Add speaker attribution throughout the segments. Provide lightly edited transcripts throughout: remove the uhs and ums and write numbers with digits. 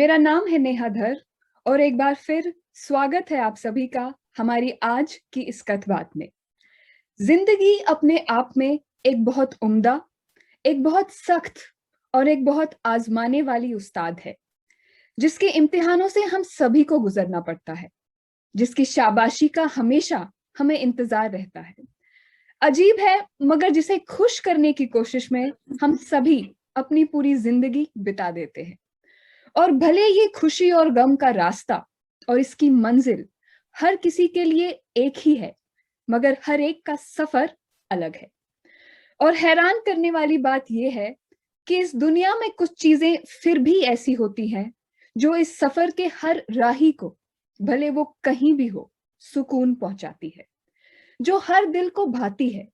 Speaker 1: मेरा नाम है नेहा धर और एक बार फिर स्वागत है आप सभी का हमारी आज की इस कथबात में। जिंदगी अपने आप में एक बहुत उम्दा, एक बहुत सख्त और एक बहुत आजमाने वाली उस्ताद है, जिसके इम्तिहानों से हम सभी को गुजरना पड़ता है, जिसकी शाबाशी का हमेशा हमें इंतजार रहता है। अजीब है मगर जिसे खुश करने की कोशिश में हम सभी अपनी पूरी जिंदगी बिता देते हैं। और भले ये खुशी और गम का रास्ता और इसकी मंजिल हर किसी के लिए एक ही है, मगर हर एक का सफर अलग है। और हैरान करने वाली बात यह है कि इस दुनिया में कुछ चीजें फिर भी ऐसी होती हैं जो इस सफर के हर राही को, भले वो कहीं भी हो, सुकून पहुंचाती है, जो हर दिल को भाती है,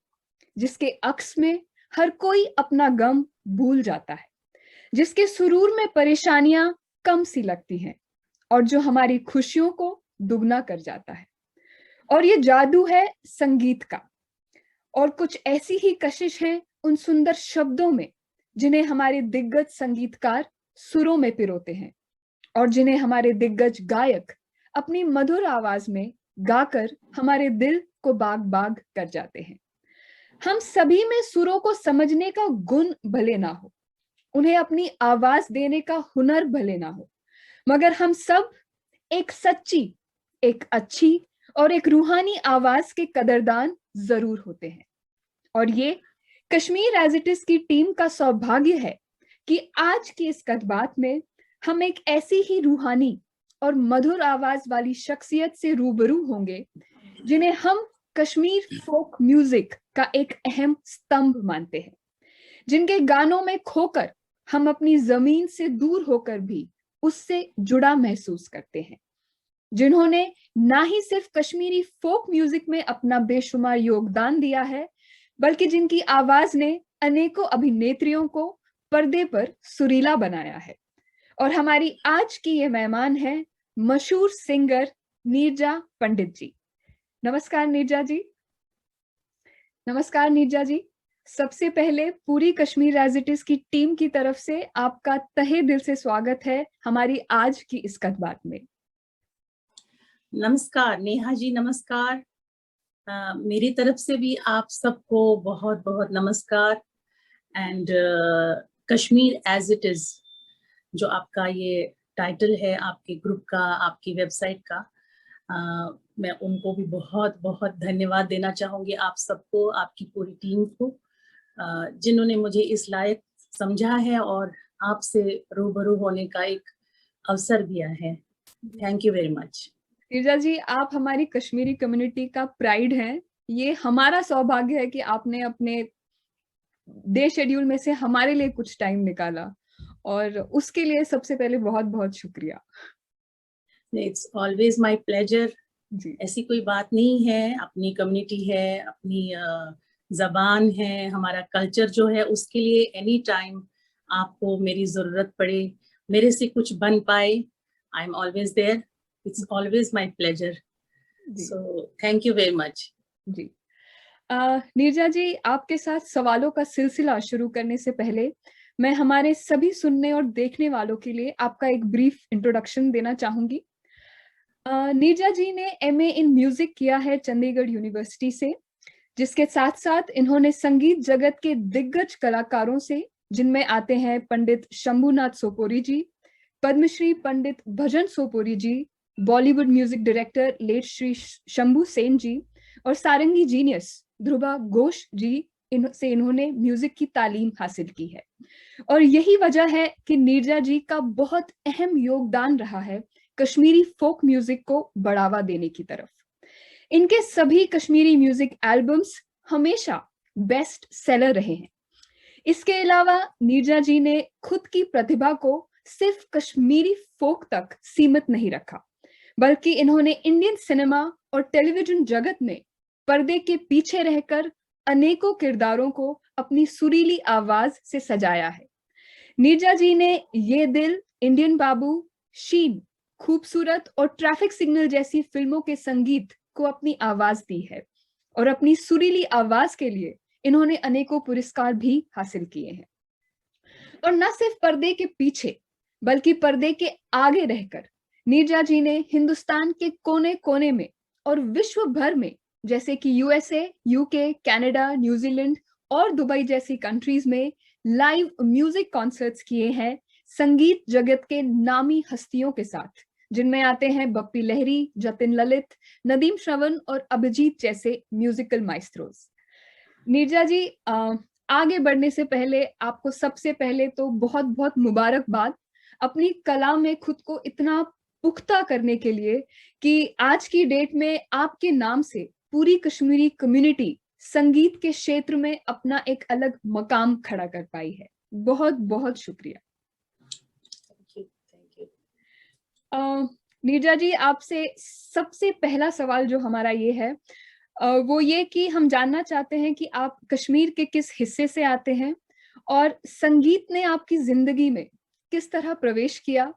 Speaker 1: जिसके अक्स में हर कोई अपना गम भूल जाता है, जिसके सुरूर में परेशानियां कम सी लगती हैं और जो हमारी खुशियों को दुगना कर जाता है। और ये जादू है संगीत का। और कुछ ऐसी ही कशिश है उन सुंदर शब्दों में जिन्हें हमारे दिग्गज संगीतकार सुरों में पिरोते हैं और जिन्हें हमारे दिग्गज गायक अपनी मधुर आवाज में गाकर हमारे दिल को बाग बाग कर जाते हैं। हम सभी में सुरों को समझने का गुण भले ना हो, उन्हें अपनी आवाज देने का हुनर भले ना हो, मगर हम सब एक सच्ची, एक अच्छी और एक रूहानी आवाज के कदरदान जरूर होते हैं। और ये कश्मीर एज इट इज की टीम का सौभाग्य है कि आज की इस कथबात में हम एक ऐसी ही रूहानी और मधुर आवाज वाली शख्सियत से रूबरू होंगे जिन्हें हम कश्मीर फोक म्यूजिक का एक अहम स्तंभ मानते हैं, जिनके गानों में खोकर हम अपनी जमीन से दूर होकर भी उससे जुड़ा महसूस करते हैं, जिन्होंने ना ही सिर्फ कश्मीरी फोक म्यूजिक में अपना बेशुमार योगदान दिया है, बल्कि जिनकी आवाज ने अनेकों अभिनेत्रियों को पर्दे पर सुरीला बनाया है। और हमारी आज की ये मेहमान है मशहूर सिंगर नीरजा पंडित जी। नमस्कार नीरजा जी। नमस्कार नीरजा जी। सबसे पहले पूरी कश्मीर एज इट इज की टीम की तरफ से आपका तहे दिल से स्वागत है हमारी आज की इस कथबात में।
Speaker 2: नमस्कार नेहा जी, नमस्कार। मेरी तरफ से भी आप सबको बहुत बहुत नमस्कार। And Kashmir as it is, जो आपका ये टाइटल है आपके ग्रुप का, आपकी वेबसाइट का, मैं उनको भी बहुत बहुत धन्यवाद देना चाहूँगी, आप सबको, आपकी पूरी टीम को, जिन्होंने मुझे इस लायक समझा है और आपसे रूबरू होने का एक अवसर दिया है। Thank you very much.
Speaker 1: Neerja ji, आप हमारी कश्मीरी कम्युनिटी का प्राइड हैं। ये हमारा सौभाग्य है कि आपने अपने डे शेड्यूल में से हमारे लिए कुछ टाइम निकाला, और उसके लिए सबसे पहले बहुत बहुत शुक्रिया।
Speaker 2: इट्स ऑलवेज माय प्लेजर
Speaker 1: जी।
Speaker 2: ऐसी कोई बात नहीं है, अपनी कम्युनिटी है, अपनी जबान है, हमारा कल्चर जो है, उसके लिए एनी टाइम आपको मेरी जरूरत पड़े, मेरे से कुछ बन पाए, I am always there. It's always my pleasure, so thank you very much.
Speaker 1: जी। नीरजा जी, आपके साथ सवालों का सिलसिला शुरू करने से पहले मैं हमारे सभी सुनने और देखने वालों के लिए आपका एक ब्रीफ इंट्रोडक्शन देना चाहूंगी। नीरजा जी ने एमए इन म्यूजिक किया है चंडीगढ़ यूनिवर्सिटी से, जिसके साथ साथ इन्होंने संगीत जगत के दिग्गज कलाकारों से, जिनमें आते हैं Pandit Shambhunath Sopori ji, Padmashri Pandit Bhajan Sopori ji, Bollywood music director late Shri Shambhu Sen ji और सारंगी जीनियस ध्रुवा घोष जी से इन्होंने म्यूजिक की तालीम हासिल की है। और यही वजह है कि नीरजा जी का बहुत अहम योगदान रहा है कश्मीरी फोक म्यूजिक को बढ़ावा देने की तरफ। इनके सभी कश्मीरी म्यूजिक एल्बम्स हमेशा बेस्ट सेलर रहे हैं। इसके अलावा नीरजा जी ने खुद की प्रतिभा को सिर्फ कश्मीरी फोक तक सीमित नहीं रखा, बल्कि इन्होंने इंडियन सिनेमा और टेलीविजन जगत में पर्दे के पीछे रहकर अनेकों किरदारों को अपनी सुरीली आवाज से सजाया है। नीरजा जी ने ये दिल, इंडियन बाबू, शीन, खूबसूरत और ट्रैफिक सिग्नल जैसी फिल्मों के संगीत को अपनी आवाज दी है, और अपनी सुरीली आवाज के लिए इन्होंने अनेकों पुरस्कार भी हासिल किए हैं। और न सिर्फ पर्दे के पीछे, बल्कि पर्दे के आगे रहकर नीरजा जी ने हिंदुस्तान के कोने कोने में और विश्व भर में, जैसे कि यूएसए, यूके, कनाडा, न्यूजीलैंड और दुबई जैसी कंट्रीज में लाइव म्यूजिक कॉन्सर्ट्स किए हैं संगीत जगत के नामी हस्तियों के साथ, जिनमें आते हैं बप्पी लहरी, जतिन ललित, नदीम श्रवण और अभिजीत जैसे म्यूजिकल माइस्ट्रोस। नीरजा जी, आगे बढ़ने से पहले आपको सबसे पहले तो बहुत बहुत मुबारकबाद अपनी कला में खुद को इतना पुख्ता करने के लिए कि आज की डेट में आपके नाम से पूरी कश्मीरी कम्युनिटी संगीत के क्षेत्र में अपना एक अलग मकाम खड़ा कर पाई है। बहुत बहुत शुक्रिया। नीरजा जी, आपसे सबसे पहला सवाल जो हमारा ये है वो ये कि हम जानना चाहते हैं कि आप कश्मीर के किस हिस्से से आते हैं और संगीत ने आपकी जिंदगी में किस तरह प्रवेश किया,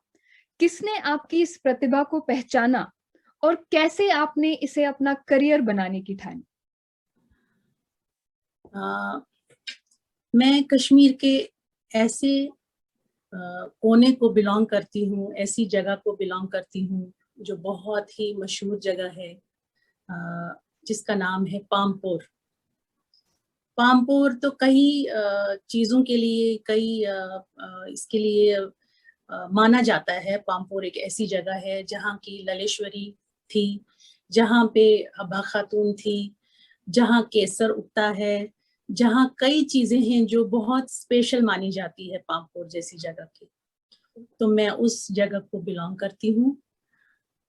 Speaker 1: किसने आपकी इस प्रतिभा को पहचाना और कैसे आपने इसे अपना करियर बनाने की ठानी?
Speaker 2: मैं कश्मीर के ऐसे कोने को बिलोंग करती हूँ, ऐसी जगह को बिलोंग करती हूँ जो बहुत ही मशहूर जगह है, जिसका नाम है पामपोर। पामपोर तो कई चीजों के लिए, कई इसके लिए माना जाता है। पामपोर एक ऐसी जगह है जहाँ की ललेश्वरी थी, जहाँ पे हब्बा खातून थी, जहाँ केसर उगता है, जहाँ कई चीजें हैं जो बहुत स्पेशल मानी जाती है पामपोर जैसी जगह की। तो मैं उस जगह को बिलोंग करती हूँ।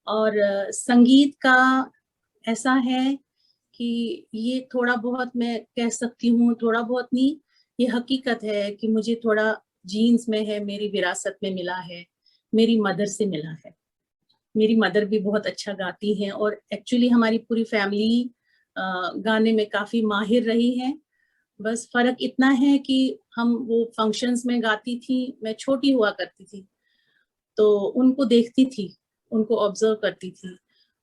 Speaker 2: और संगीत का ऐसा है कि ये थोड़ा बहुत मैं कह सकती हूँ, थोड़ा बहुत नहीं, ये हकीकत है कि मुझे थोड़ा जीन्स में है, मेरी विरासत में मिला है, मेरी मदर से मिला है। मेरी मदर भी बहुत अच्छा गाती हैं और एक्चुअली हमारी पूरी फैमिली गाने में काफी माहिर रही है। बस फर्क इतना है कि हम वो फंक्शंस में गाती थी, मैं छोटी हुआ करती थी तो उनको देखती थी, उनको ऑब्जर्व करती थी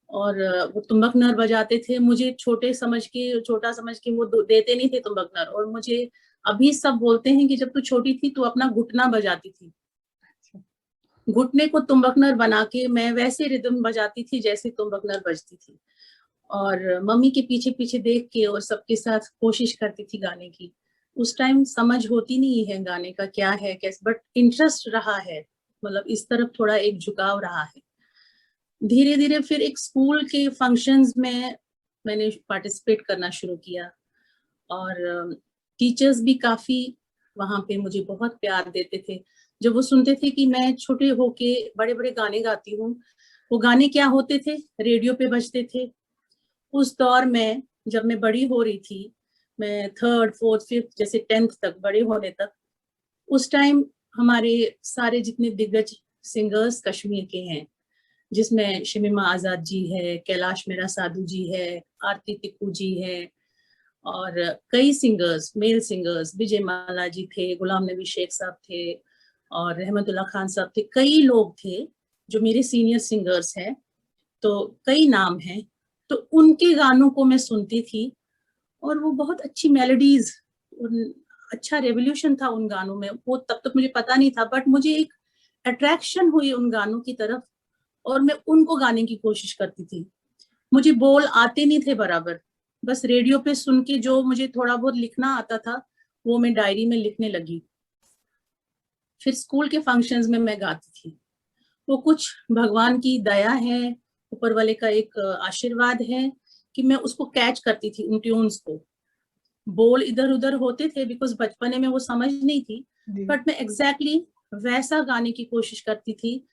Speaker 2: और वो तुम्बक नर बजाते थे। मुझे छोटा समझ के वो देते नहीं थे तुम्बक नर, और मुझे अभी सब बोलते हैं कि जब तू छोटी थी तू अपना घुटना बजाती थी। घुटने को तुम्बक नर बना के मैं वैसे रिदम बजाती थी जैसे तुम्बक नर बजती थी, और मम्मी के पीछे पीछे देख के और सबके साथ कोशिश करती थी गाने की। उस टाइम समझ होती नहीं है गाने का क्या है कैसे, बट इंटरेस्ट रहा है, मतलब इस तरफ थोड़ा एक झुकाव रहा है। धीरे धीरे फिर एक स्कूल के फंक्शंस में मैंने पार्टिसिपेट करना शुरू किया, और टीचर्स भी काफी वहां पे मुझे बहुत प्यार देते थे। जब वो सुनते थे कि मैं छोटे होके बड़े बड़े गाने गाती हूँ, वो गाने क्या होते थे, रेडियो पे बजते थे। उस दौर में जब मैं बड़ी हो रही थी, मैं 3rd 4th 5th जैसे 10th तक, बड़े होने तक, उस टाइम हमारे सारे जितने दिग्गज सिंगर्स कश्मीर के हैं, जिसमें शमीमा आजाद जी है, कैलाश मेरा साधु जी है, आरती तिक्कू जी है, और कई सिंगर्स, मेल सिंगर्स, विजय माला जी थे, गुलाम नबी शेख साहब थे, और रहमतुल्लाह खान साहब थे। कई लोग थे जो मेरे सीनियर सिंगर्स हैं, तो कई नाम हैं। तो उनके गानों को मैं सुनती थी और वो बहुत अच्छी मेलोडीज, अच्छा रेवोल्यूशन था उन गानों में। वो तब तक मुझे पता नहीं था, बट मुझे एक अट्रैक्शन हुई उन गानों की तरफ और मैं उनको गाने की कोशिश करती थी। मुझे बोल आते नहीं थे बराबर, बस रेडियो पे सुन के जो मुझे थोड़ा बहुत लिखना आता था वो मैं डायरी में लिखने लगी। फिर स्कूल के फंक्शंस में मैं गाती थी। वो कुछ भगवान की दया है, ऊपर वाले का एक आशीर्वाद है कि मैं उसको कैच करती थी, उन ट्यून्स को। बोल इधर उधर होते थे बिकॉज बचपने में वो समझ नहीं थी, बट मैं एग्जैक्टली वैसा गाने की कोशिश करती थी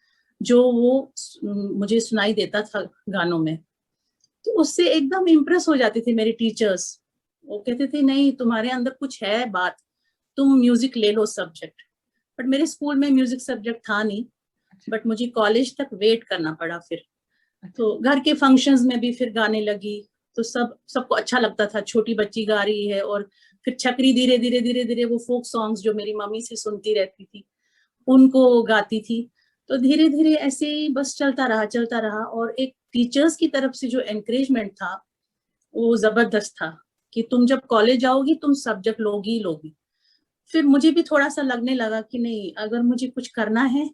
Speaker 2: जो वो मुझे सुनाई देता था गानों में। तो उससे एकदम इम्प्रेस हो जाते थे मेरे टीचर्स। वो कहते थे नहीं, तुम्हारे अंदर कुछ है बात, तुम म्यूजिक ले लो सब्जेक्ट। बट मेरे स्कूल में म्यूजिक सब्जेक्ट था नहीं, बट मुझे कॉलेज तक वेट करना पड़ा। फिर तो घर के फंक्शंस में भी फिर गाने लगी, तो सबको अच्छा लगता था, छोटी बच्ची गा रही है। और फिर छकरी धीरे धीरे धीरे धीरे वो फोक सॉन्ग्स जो मेरी मम्मी से सुनती रहती थी उनको गाती थी। तो धीरे धीरे ऐसे ही बस चलता रहा। और एक टीचर्स की तरफ से जो एनकरेजमेंट था वो जबरदस्त था कि तुम जब कॉलेज जाओगी तुम सब्जेक्ट लोगी ही लोगी। फिर मुझे भी थोड़ा सा लगने लगा कि नहीं, अगर मुझे कुछ करना है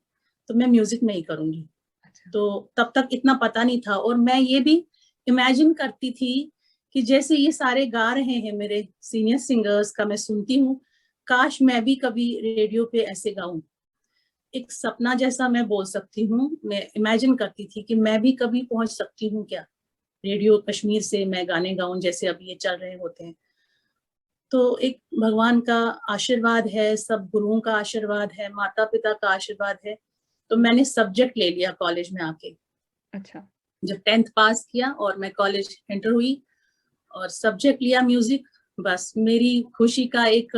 Speaker 2: तो मैं म्यूजिक में ही करूंगी।
Speaker 1: अच्छा।
Speaker 2: तो तब तक इतना पता नहीं था, और मैं ये भी इमेजिन करती थी कि जैसे ये सारे गा रहे हैं मेरे सीनियर सिंगर्स का मैं सुनती हूँ, काश मैं भी कभी रेडियो पे ऐसे गाऊं। एक सपना जैसा मैं बोल सकती हूँ, मैं इमेजिन करती थी कि मैं भी कभी पहुंच सकती हूँ क्या रेडियो कश्मीर से मैं गाने गाऊं जैसे अभी ये चल रहे होते हैं। तो एक भगवान का आशीर्वाद है, सब गुरुओं का आशीर्वाद है, माता पिता का आशीर्वाद है। तो मैंने सब्जेक्ट ले लिया कॉलेज में आके।
Speaker 1: अच्छा।
Speaker 2: जब 10th पास किया और मैं कॉलेज एंटर हुई और सब्जेक्ट लिया म्यूजिक, बस मेरी खुशी का एक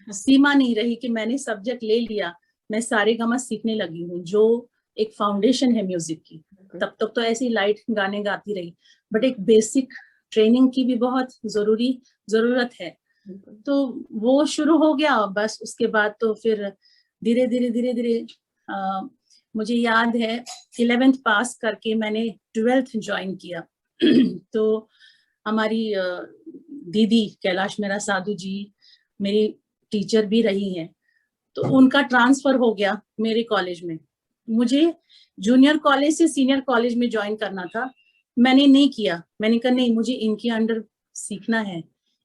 Speaker 2: सीमा नहीं रही कि मैंने सब्जेक्ट ले लिया। मैं सारेगामा सीखने लगी हूँ, जो एक फाउंडेशन है म्यूजिक की। तब तक तो ऐसी लाइट गाने गाती रही, बट एक बेसिक ट्रेनिंग की भी बहुत जरूरत है। तो वो शुरू हो गया, बस उसके बाद तो फिर धीरे धीरे धीरे धीरे मुझे याद है 11th पास करके मैंने 12th ज्वाइन किया। तो हमारी दीदी कैलाश मेरा साधु जी मेरी टीचर भी रही हैं, तो उनका ट्रांसफर हो गया मेरे कॉलेज में। मुझे जूनियर कॉलेज से सीनियर कॉलेज में ज्वाइन करना था, मैंने नहीं किया। मैंने कहा नहीं, मुझे इनके अंडर सीखना है।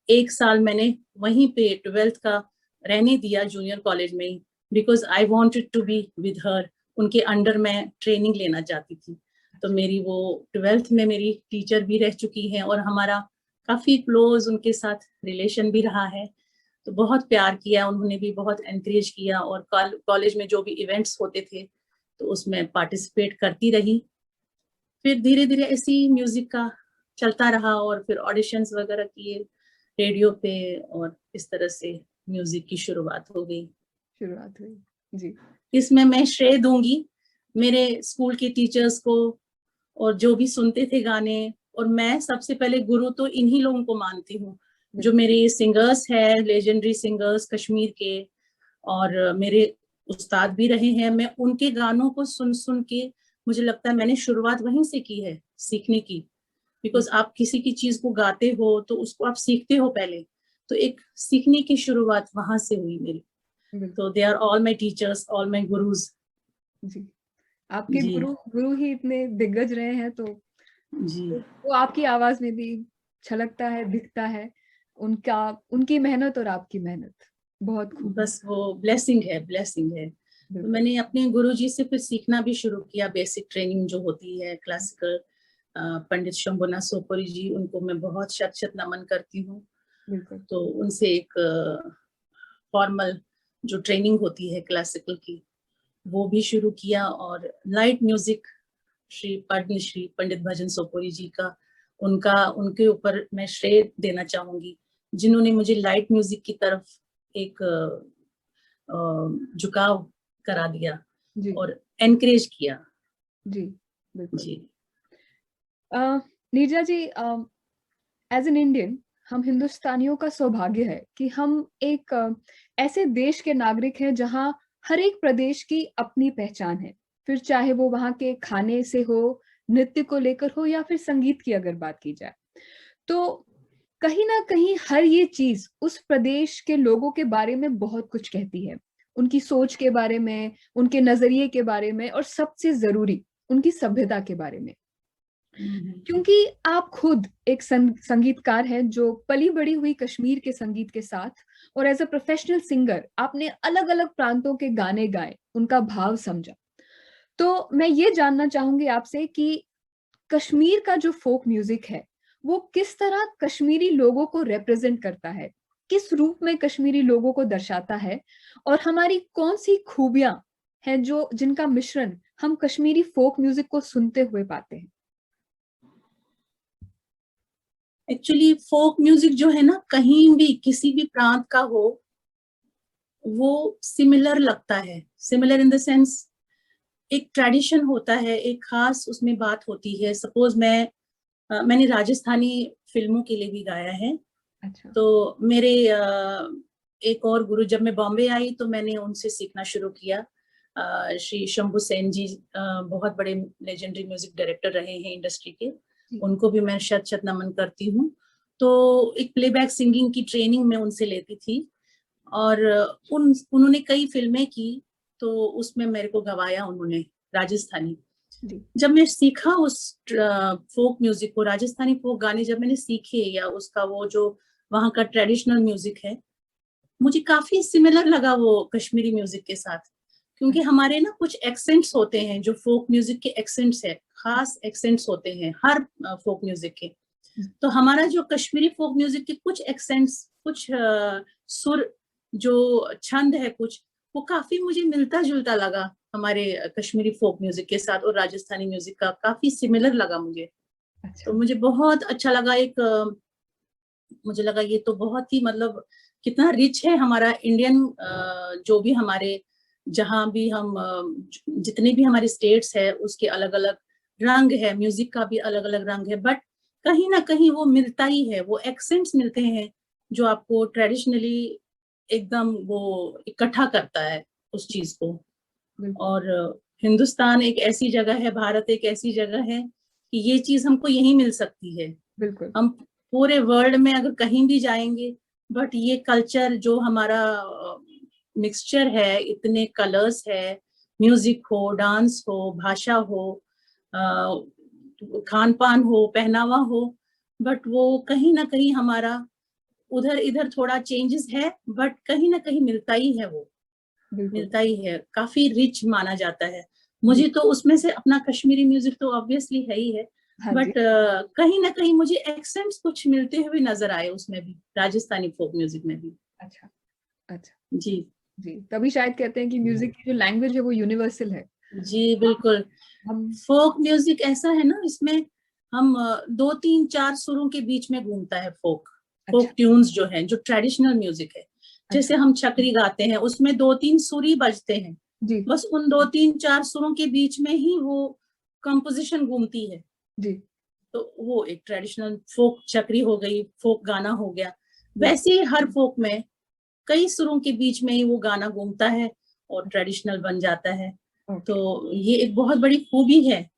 Speaker 2: 1 साल मैंने वहीं पे 12th का रहने दिया जूनियर कॉलेज में ही, because I wanted to be with her. उनके अंडर मैं ट्रेनिंग लेना चाहती थी। तो मेरी वो 12th में मेरी टीचर भी रह चुकी हैं और हमारा काफी क्लोज उनके साथ रिलेशन भी रहा है। तो बहुत प्यार किया उन्होंने भी, बहुत एनकरेज किया, और कॉलेज में जो भी इवेंट्स होते थे तो उसमें पार्टिसिपेट करती रही। फिर धीरे धीरे ऐसी म्यूजिक का चलता रहा और फिर ऑडिशंस वगैरह किए रेडियो पे, और इस तरह से म्यूजिक की शुरुआत हो गई।
Speaker 1: शुरुआत हुई जी।
Speaker 2: इसमें मैं श्रेय दूंगी मेरे स्कूल के टीचर्स को, और जो भी सुनते थे गाने। और मैं सबसे पहले गुरु तो इन्हीं लोगों को मानती हूँ, जो मेरे सिंगर्स हैं, लेजेंडरी सिंगर्स कश्मीर के, और मेरे उस्ताद भी रहे हैं। मैं उनके गानों को सुन सुन के, मुझे लगता है मैंने शुरुआत वहीं से की है सीखने की। बिकॉज आप किसी की चीज को गाते हो तो उसको आप सीखते हो पहले, तो एक सीखने की शुरुआत वहां से हुई मेरी। तो they are all my teachers, all my gurus.
Speaker 1: जी, आपके
Speaker 2: जी
Speaker 1: गुरु गुरु ही इतने दिग्गज रहे हैं, तो
Speaker 2: जी
Speaker 1: वो आपकी आवाज में भी छलकता है, दिखता है उनका, उनकी मेहनत और आपकी मेहनत। बहुत खूब।
Speaker 2: बस वो ब्लेसिंग है, ब्लेसिंग है। तो मैंने अपने गुरुजी से फिर सीखना भी शुरू किया, बेसिक ट्रेनिंग जो होती है क्लासिकल। पंडित शंभुनाथ सोपोरी जी, उनको मैं बहुत शत शत नमन करती हूँ। तो उनसे एक फॉर्मल जो ट्रेनिंग होती है क्लासिकल की, वो भी शुरू किया। और लाइट म्यूजिक श्री पद्मश्री पंडित भजन सोपोरी जी का, उनके ऊपर मैं श्रेय देना चाहूंगी, जिन्होंने मुझे लाइट म्यूजिक की तरफ एक झुकाव करा दिया
Speaker 1: जी
Speaker 2: और एनकरेज किया।
Speaker 1: जी बिल्कुल।
Speaker 2: जी
Speaker 1: नीरजा जी, एज एन इंडियन, हम हिंदुस्तानियों का सौभाग्य है कि हम एक ऐसे देश के नागरिक हैं जहां हर एक प्रदेश की अपनी पहचान है। फिर चाहे वो वहां के खाने से हो, नृत्य को लेकर हो, या फिर संगीत की अगर बात की जाए, तो कहीं ना कहीं हर ये चीज उस प्रदेश के लोगों के बारे में बहुत कुछ कहती है, उनकी सोच के बारे में, उनके नजरिए के बारे में, और सबसे जरूरी उनकी सभ्यता के बारे में। क्योंकि आप खुद एक संगीतकार हैं जो पली बड़ी हुई कश्मीर के संगीत के साथ, और एज अ प्रोफेशनल सिंगर आपने अलग अलग प्रांतों के गाने गाए, उनका भाव समझा। तो मैं ये जानना चाहूंगी आपसे कि कश्मीर का जो फोक म्यूजिक है वो किस तरह कश्मीरी लोगों को रिप्रेजेंट करता है, किस रूप में कश्मीरी लोगों को दर्शाता है, और हमारी कौन सी खूबियां हैं जो जिनका मिश्रण हम कश्मीरी फोक म्यूजिक को सुनते हुए पाते हैं।
Speaker 2: एक्चुअली फोक म्यूजिक जो है ना, कहीं भी किसी भी प्रांत का हो, वो सिमिलर लगता है। सिमिलर इन द सेंस एक ट्रेडिशन होता है, एक खास उसमें बात होती है। सपोज मैंने राजस्थानी फिल्मों के लिए भी गाया है।
Speaker 1: अच्छा।
Speaker 2: तो मेरे एक और गुरु, जब मैं बॉम्बे आई तो मैंने उनसे सीखना शुरू किया। श्री शंभू सेन जी बहुत बड़े लेजेंडरी म्यूजिक डायरेक्टर रहे हैं इंडस्ट्री के, उनको भी मैं शत शत नमन करती हूँ। तो एक प्लेबैक सिंगिंग की ट्रेनिंग मैं उनसे लेती थी, और उन्होंने कई फिल्में की। तो उसमें मेरे को गवाया उन्होंने राजस्थानी।
Speaker 1: जी
Speaker 2: जब मैं सीखा उस फोक म्यूजिक को, राजस्थानी फोक गाने जब मैंने सीखे, या उसका वो जो वहाँ का ट्रेडिशनल म्यूजिक है, मुझे काफी सिमिलर लगा वो कश्मीरी म्यूजिक के साथ। क्योंकि हमारे ना कुछ एक्सेंट्स होते हैं, जो फोक म्यूजिक के एक्सेंट्स है, खास एक्सेंट्स होते हैं हर फोक म्यूजिक के। तो हमारा जो कश्मीरी फोक म्यूजिक के कुछ एक्सेंट्स, कुछ सुर, जो छंद है कुछ, वो काफी मुझे मिलता जुलता लगा हमारे कश्मीरी फोक म्यूजिक के साथ, और राजस्थानी म्यूजिक का काफी सिमिलर लगा मुझे।
Speaker 1: अच्छा
Speaker 2: तो मुझे बहुत अच्छा लगा। मुझे लगा ये तो बहुत ही मतलब कितना रिच है हमारा इंडियन, जो भी हमारे, जहाँ भी हम जितने भी हमारे स्टेट्स है, उसके अलग अलग रंग है, म्यूजिक का भी अलग अलग रंग है, बट कहीं ना कहीं वो मिलता ही है, वो एक्सेंट्स मिलते हैं जो आपको ट्रेडिशनली एकदम वो इकट्ठा करता है उस चीज को।
Speaker 1: बिल्कुल
Speaker 2: और हिंदुस्तान एक ऐसी जगह है, भारत एक ऐसी जगह है कि ये चीज हमको यहीं मिल सकती है।
Speaker 1: बिल्कुल
Speaker 2: हम पूरे वर्ल्ड में अगर कहीं भी जाएंगे, बट ये कल्चर जो हमारा मिक्सचर है, इतने कलर्स है, म्यूजिक हो, डांस हो, भाषा हो, खान पान हो, पहनावा हो, बट वो कहीं ना कहीं हमारा उधर इधर थोड़ा चेंजेस है, बट कहीं ना कहीं मिलता ही है, वो
Speaker 1: बिल्कुल
Speaker 2: मिलता ही है, काफी रिच माना जाता है।
Speaker 1: जी
Speaker 2: मुझे तो उसमें से अपना कश्मीरी म्यूजिक तो ऑब्वियसली है ही है,
Speaker 1: हाँ जी
Speaker 2: बट कहीं ना कहीं मुझे एक्सेंट्स कुछ मिलते हुए नजर आए उसमें भी, राजस्थानी फोक म्यूजिक में भी।
Speaker 1: अच्छा अच्छा
Speaker 2: जी
Speaker 1: जी तभी शायद कहते हैं कि म्यूजिक की जो लैंग्वेज है वो यूनिवर्सल है
Speaker 2: जी बिल्कुल।
Speaker 1: हम
Speaker 2: फोक म्यूजिक ऐसा है ना, इसमें हम दो तीन चार सुरों के बीच में घूमता है फोक।
Speaker 1: अच्छा
Speaker 2: फोक ट्यून्स जो है, जो ट्रेडिशनल म्यूजिक है,
Speaker 1: अच्छा
Speaker 2: जैसे हम छकरी गाते हैं, उसमें दो तीन सुर ही बजते हैं,
Speaker 1: जी
Speaker 2: बस उन दो तीन चार सुरों के बीच में ही वो कंपोजिशन घूमती है।
Speaker 1: जी
Speaker 2: तो वो एक ट्रेडिशनल फोक छकरी हो गई, फोक गाना हो गया।
Speaker 1: बिल्कुल
Speaker 2: वैसे ही हर फोक में कई सुरों के बीच में ही वो गाना घूमता है और ट्रेडिशनल बन जाता है। तो
Speaker 1: ओके
Speaker 2: ये एक बहुत बड़ी खूबी है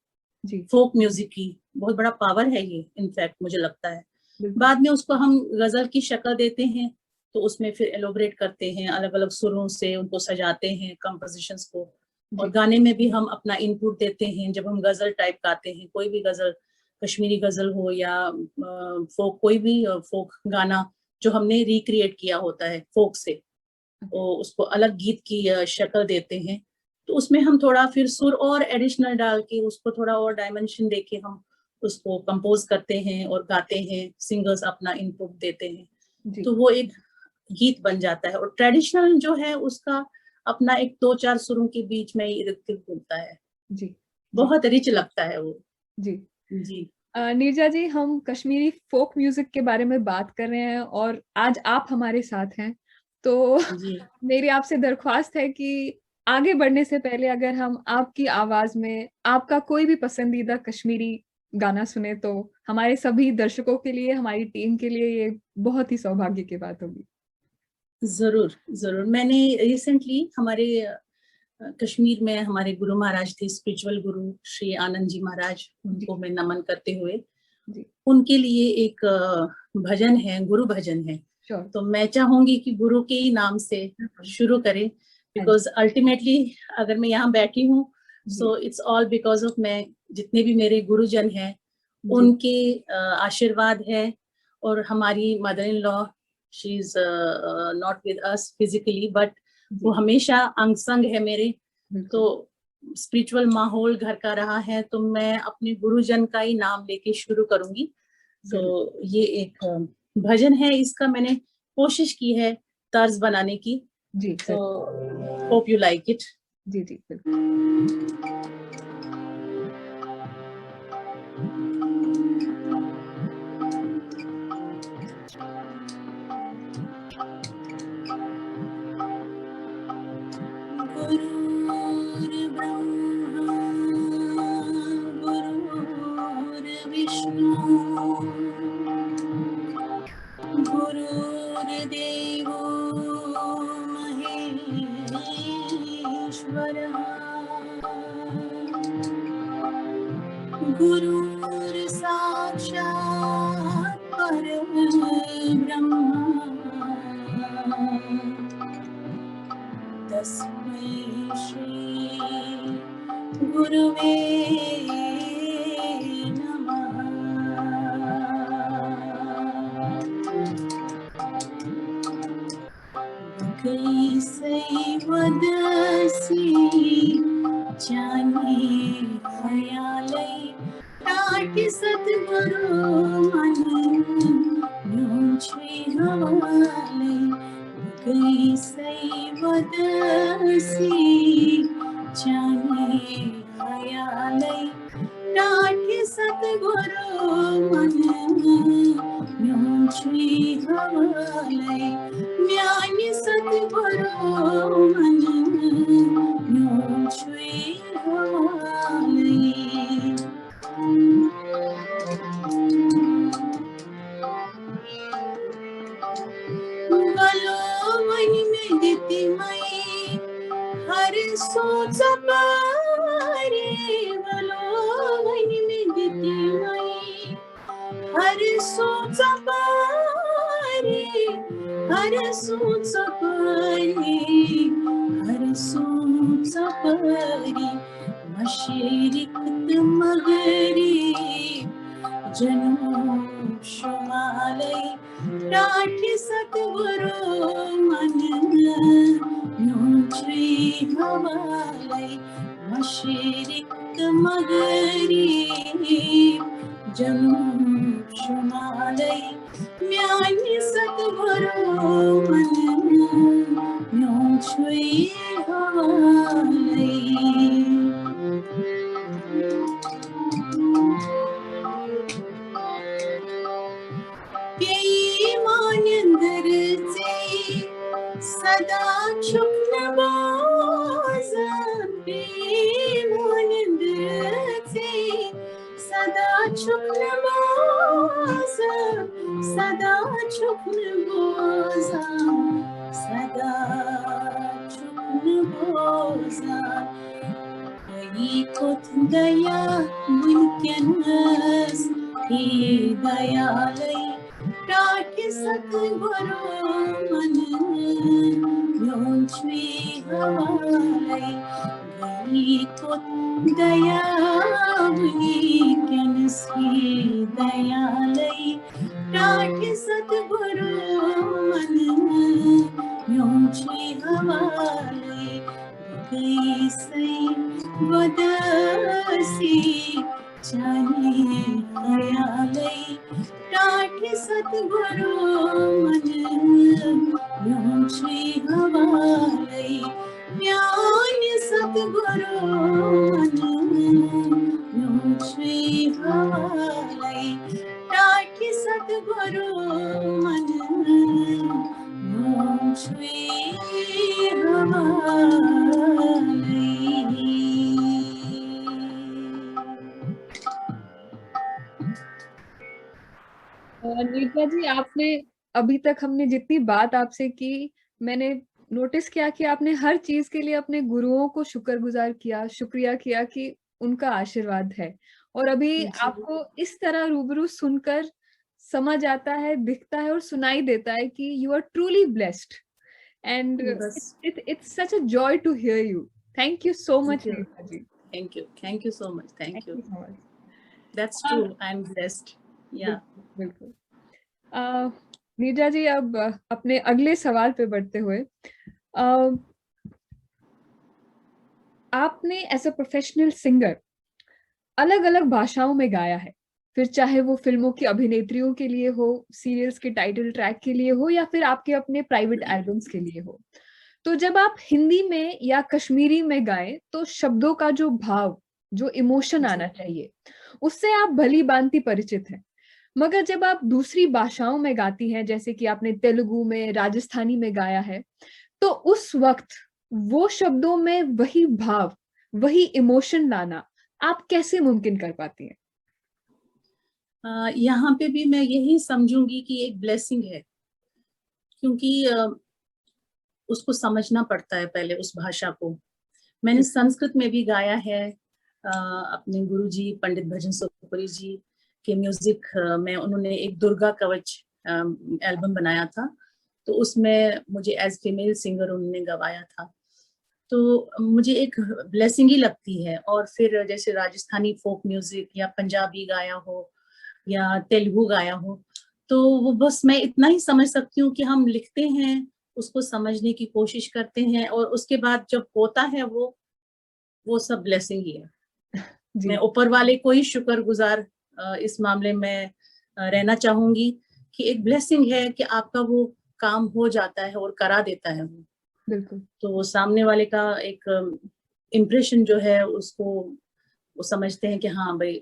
Speaker 1: जी
Speaker 2: फोक म्यूजिक की, बहुत बड़ा पावर है ये, इनफैक्ट मुझे लगता है।
Speaker 1: बिल्कुल
Speaker 2: बाद में उसको हम गजल की शक्ल देते हैं, तो उसमें फिर एलोबरेट करते हैं, अलग अलग सुरों से उनको सजाते हैं कंपोजिशंस को। और
Speaker 1: जी
Speaker 2: गाने में भी हम अपना इनपुट देते हैं, जब हम गजल टाइप गाते हैं, कोई भी गजल, कश्मीरी गजल हो या फोक, कोई भी फोक गाना जो हमने रिक्रिएट किया होता है फोक से, तो उसको अलग गीत की शक्ल देते हैं। तो उसमें हम थोड़ा फिर सुर और एडिशनल डाल के उसको थोड़ा और डायमेंशन देके हम उसको कंपोज करते हैं और गाते हैं, सिंगर्स अपना इनपुट देते हैं,
Speaker 1: जी
Speaker 2: तो वो एक गीत बन जाता है। और ट्रेडिशनल जो है उसका अपना एक दो चार सुरों के बीच में ही इर्द गिर्द घूमता है,
Speaker 1: जी जी
Speaker 2: बहुत रिच लगता है वो।
Speaker 1: जी
Speaker 2: जी
Speaker 1: नीरजा जी हम कश्मीरी फोक म्यूजिक के बारे में बात कर रहे हैं और आज आप हमारे साथ हैं तो
Speaker 2: जी
Speaker 1: मेरी आपसे दरख्वास्त है कि आगे बढ़ने से पहले अगर हम आपकी आवाज में आपका कोई भी पसंदीदा कश्मीरी गाना सुने तो हमारे सभी दर्शकों के लिए हमारी टीम के लिए ये बहुत ही सौभाग्य की बात होगी।
Speaker 2: जरूर जरूर। मैंने रिसेंटली हमारे कश्मीर में हमारे गुरु महाराज थे, स्पिरिचुअल गुरु श्री आनंद जी महाराज,
Speaker 1: जी
Speaker 2: उनको मैं नमन करते हुए
Speaker 1: जी
Speaker 2: उनके लिए एक भजन है, गुरु भजन है।
Speaker 1: श्योर
Speaker 2: तो मैं चाहूंगी कि गुरु के ही नाम से शुरू करें,
Speaker 1: हाँ जी
Speaker 2: बिकॉज अल्टीमेटली अगर मैं यहाँ बैठी हूँ,
Speaker 1: जी
Speaker 2: so it's all because of मैं, जितने भी मेरे गुरुजन हैं
Speaker 1: जी
Speaker 2: उनके आशीर्वाद है। और हमारी mother in law, she is not with us physically, but वो
Speaker 1: जी
Speaker 2: हमेशा अंग संग है मेरे। तो
Speaker 1: बिल्कुल
Speaker 2: स्पिरिचुअल माहौल घर का रहा है, तो मैं अपने गुरुजन का ही नाम लेके शुरू करूंगी। तो
Speaker 1: जरूर
Speaker 2: ये एक भजन है, इसका मैंने कोशिश की है तर्ज बनाने की।
Speaker 1: जी
Speaker 2: तो
Speaker 1: sir
Speaker 2: hope you like it.
Speaker 1: जी जी बिल्कुल
Speaker 2: विष्णु गुरुर्देवो महेश्वरः गुरुर्साक्षात् परब्रह्म तस्मै श्री गुरुवे नमः। कैसे वदसी जाने ख्यालै टाट सतगुरु मन न्योछे हवाले। कैसे वदसी जाने ख्यालै टाट सतगुरु मन न्योछे हवाले। ज्ञानी सतगुरु मन न्योछे हवाले। बलोवन में दिति मई हर सोच पारे। बलोवन में दिति मई हर सोच पारे। हर सोच पारे। हर सोच पारे। मशरिक़त मग़रिब जनूब शुमालै टाट सतगुरु मन न्योछे हवाले। मशरिक़ मग़रिब जनूब शुमालै ज्ञानी सतगुरु मन न्योछे हवाले। मानंदर से सदा छुप नवाज। मानंदर से सदा छुप नवाज। सदा छुप नवाज। सदा छुप नवाज। खुद दया मुनकनस ही दयालै टाट सतगुरु मन न्योछे हवाले। खुद दया मुनकनस ही दयालै टाट सतगुरु मन न्योछे हवाले। कैसे वदसी जाने ख्यालै टाट सतगुरु मन न्योछे हवाले। ज्ञान सतगुरु मन न्योछे हवाले। टाट सतगुरु मन न्योछे हवाले।
Speaker 1: नीता जी, आपने अभी तक हमने जितनी बात आपसे की, मैंने नोटिस किया कि आपने हर चीज के लिए अपने गुरुओं को शुक्रगुजार किया, शुक्रिया किया कि उनका आशीर्वाद है। और अभी आपको इस तरह रूबरू सुनकर समझ आता है, दिखता है और सुनाई देता है कि you are truly blessed and it's such a joy to hear you. Thank you so much Neeta ji.
Speaker 2: Thank you so much. Thank you.
Speaker 1: so much.
Speaker 2: That's true. I'm blessed. Yeah.
Speaker 1: बिल्कुल। नीता जी, अब अपने अगले सवाल पे बढ़ते हुए, आपने एज अ प्रोफेशनल सिंगर अलग अलग भाषाओं में गाया है, फिर चाहे वो फिल्मों की अभिनेत्रियों के लिए हो, सीरियल्स के टाइटल ट्रैक के लिए हो, या फिर आपके अपने प्राइवेट एल्बम्स के लिए हो। तो जब आप हिंदी में या कश्मीरी में गाएं तो शब्दों का जो भाव, जो इमोशन आना चाहिए, उससे आप भली भांति परिचित हैं। मगर जब आप दूसरी भाषाओं में गाती हैं, जैसे कि आपने तेलुगु में, राजस्थानी में गाया है, तो उस वक्त वो शब्दों में वही भाव, वही इमोशन लाना आप कैसे मुमकिन कर पाती हैं?
Speaker 2: यहाँ पे भी मैं यही समझूंगी कि एक ब्लेसिंग है, क्योंकि उसको समझना पड़ता है पहले उस भाषा को। मैंने संस्कृत में भी गाया है, अपने गुरुजी पंडित भजन सुखपुरी जी के म्यूजिक में। उन्होंने एक दुर्गा कवच एल्बम बनाया था, तो उसमें मुझे एज फीमेल सिंगर उन्होंने गवाया था। तो मुझे एक ब्लेसिंग ही लगती है। और फिर जैसे राजस्थानी फोक म्यूजिक या पंजाबी गाया हो या तेलुगु गाया हो, तो वो बस मैं इतना ही समझ सकती हूँ कि हम लिखते हैं, उसको समझने की कोशिश करते हैं, और उसके बाद जब होता है वो सब ब्लेसिंग ही है। मैं
Speaker 1: जी
Speaker 2: ऊपर वाले को ही शुक्रगुजार इस मामले में रहना चाहूंगी कि एक ब्लेसिंग है कि आपका वो काम हो जाता है और करा देता है वो।
Speaker 1: बिल्कुल।
Speaker 2: तो वो सामने वाले का एक इम्प्रेशन जो है उसको वो समझते हैं कि हाँ भाई,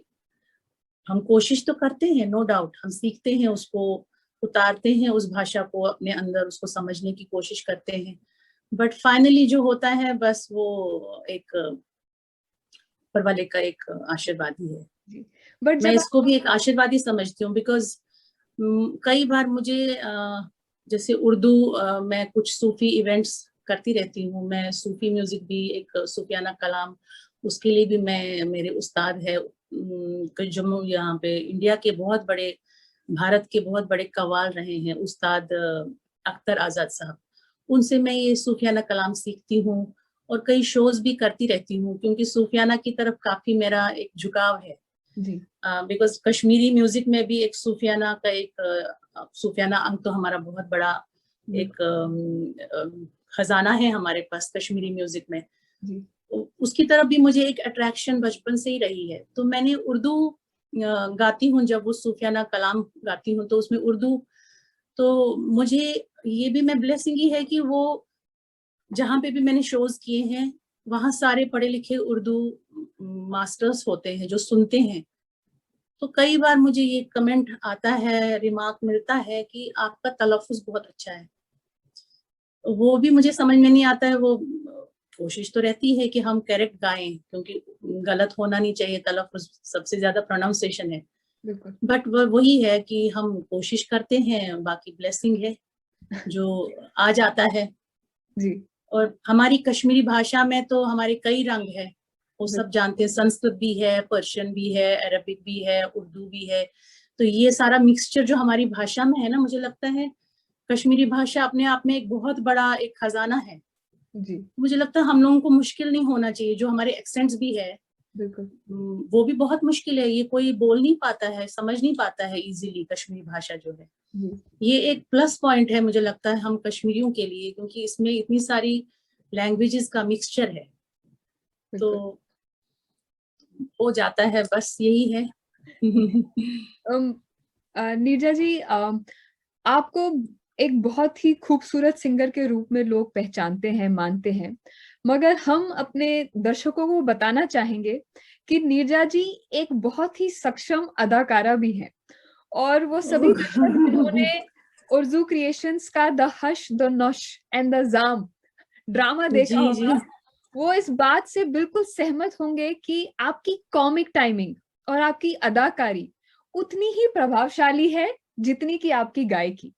Speaker 2: हम कोशिश तो करते हैं, नो डाउट, हम सीखते हैं, उसको उतारते हैं, उस भाषा को अपने अंदर, उसको समझने की कोशिश करते हैं, बट फाइनली जो होता है बस वो एक ऊपर वाले का एक आशीर्वाद ही है।
Speaker 1: जी बट
Speaker 2: मैं
Speaker 1: जब
Speaker 2: इसको भी एक आशीर्वाद ही समझती हूँ, बिकॉज कई बार मुझे जैसे उर्दू मैं कुछ सूफी इवेंट्स करती रहती हूँ, मैं सूफी म्यूजिक भी, एक सूफियाना कलाम, उसके लिए भी मैं, मेरे उस्ताद है जो यहाँ पे इंडिया के बहुत बड़े, भारत के बहुत बड़े कव्वाल रहे हैं, उस्ताद अख्तर आजाद साहब, उनसे मैं ये सूफियाना कलाम सीखती हूँ और कई शोज भी करती रहती हूँ, क्योंकि सूफियाना की तरफ काफी मेरा एक झुकाव है।
Speaker 1: जी
Speaker 2: बिकॉज कश्मीरी म्यूजिक में भी एक सूफियाना का एक सूफियाना अंग तो हमारा बहुत बड़ा एक खजाना है हमारे पास कश्मीरी म्यूजिक में।
Speaker 1: जी
Speaker 2: उसकी तरफ भी मुझे एक अट्रैक्शन बचपन से ही रही है। तो मैंने उर्दू गाती हूँ, जब वो सूफियाना कलाम गाती हूँ तो उसमें उर्दू, तो मुझे ये भी मैं ब्लेसिंग ही है कि वो जहाँ पे भी मैंने शोज किए हैं वहां सारे पढ़े लिखे उर्दू मास्टर्स होते हैं जो सुनते हैं। तो कई बार मुझे ये कमेंट आता है, रिमार्क मिलता है कि आपका तलफ़ुज़ बहुत अच्छा है। वो भी मुझे समझ में नहीं आता है, वो कोशिश तो रहती है कि हम करेक्ट गाएं, क्योंकि गलत होना नहीं चाहिए, तलफ़ुज़ सबसे ज्यादा प्रोनाउंसिएशन है।
Speaker 1: बिल्कुल।
Speaker 2: बट वही है कि हम कोशिश करते हैं, बाकी ब्लेसिंग है जो आ जाता है।
Speaker 1: जी
Speaker 2: और हमारी कश्मीरी भाषा में तो हमारे कई रंग है, वो सब
Speaker 1: बिल्कुल।
Speaker 2: जानते हैं, संस्कृत भी है, पर्शियन भी है, अरबिक भी है, उर्दू भी है। तो ये सारा मिक्सचर जो हमारी भाषा में है ना, मुझे लगता है कश्मीरी भाषा अपने आप में एक बहुत बड़ा एक खजाना है।
Speaker 1: जी
Speaker 2: मुझे लगता है हम लोगों को मुश्किल नहीं होना चाहिए, जो हमारे एक्सेंट्स भी है
Speaker 1: बिल्कुल।
Speaker 2: वो भी बहुत मुश्किल है, ये कोई बोल नहीं पाता है, समझ नहीं पाता है इजीली कश्मीरी भाषा जो है।
Speaker 1: जी
Speaker 2: ये एक प्लस पॉइंट है मुझे लगता है हम कश्मीरियों के लिए, क्योंकि इसमें इतनी सारी लैंग्वेजेस का मिक्सचर है, तो
Speaker 1: बिल्कुल।
Speaker 2: हो जाता है, बस यही है।
Speaker 1: अम, नीरजा जी, आपको एक बहुत ही खूबसूरत सिंगर के रूप में लोग पहचानते हैं, मानते हैं, मगर हम अपने दर्शकों को बताना चाहेंगे कि नीरजा जी एक बहुत ही सक्षम अदाकारा भी हैं। और वो सभी दर्शक जिन्होंने उर्दू क्रिएशंस का the hush the nash and the jam drama देखा
Speaker 2: जी जी।
Speaker 1: होगा, वो इस बात से बिल्कुल सहमत होंगे कि आपकी कॉमिक टाइमिंग और आपकी अदाकारी उतनी ही प्रभावशाली है जितनी कि आपकी गायकी।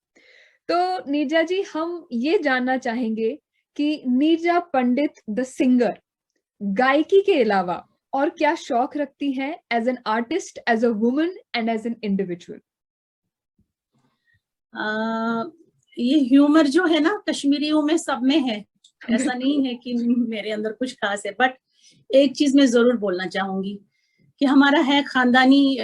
Speaker 1: तो नीरजा जी, हम ये जानना चाहेंगे कि नीरजा पंडित द सिंगर गायकी के अलावा और क्या शौक रखती हैं as an artist, as a woman and as an individual?
Speaker 2: ये ह्यूमर जो है ना कश्मीरियों में सब में है, ऐसा
Speaker 1: बिल्कुल।
Speaker 2: नहीं है कि मेरे अंदर कुछ खास है। बट एक चीज मैं जरूर बोलना चाहूंगी कि हमारा है खानदानी,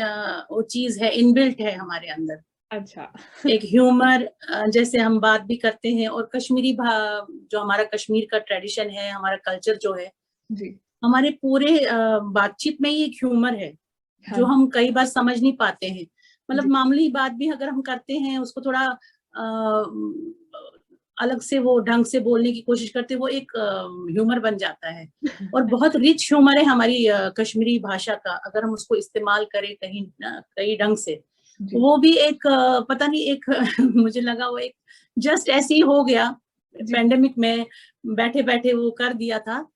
Speaker 2: वो चीज है, इनबिल्ट है हमारे अंदर
Speaker 1: अच्छा।
Speaker 2: एक ह्यूमर। जैसे हम बात भी करते हैं, और कश्मीरी जो हमारा कश्मीर का ट्रेडिशन है, हमारा कल्चर जो है,
Speaker 1: जी
Speaker 2: हमारे पूरे बातचीत में ही एक ह्यूमर है
Speaker 1: हाँ
Speaker 2: जो हम कई बार समझ नहीं पाते हैं। मतलब
Speaker 1: जी
Speaker 2: मामूली बात भी अगर हम करते हैं, उसको थोड़ा अलग से वो ढंग से बोलने की कोशिश करते हैं, वो एक ह्यूमर बन जाता है। और बहुत रिच ह्यूमर है हमारी कश्मीरी भाषा का, अगर हम उसको इस्तेमाल करें कहीं कई ढंग से।
Speaker 1: जी
Speaker 2: वो भी एक पता नहीं एक मुझे लगा वो एक जस्ट ऐसे ही हो गया,
Speaker 1: जी
Speaker 2: पेंडेमिक में बैठे बैठे वो कर दिया था।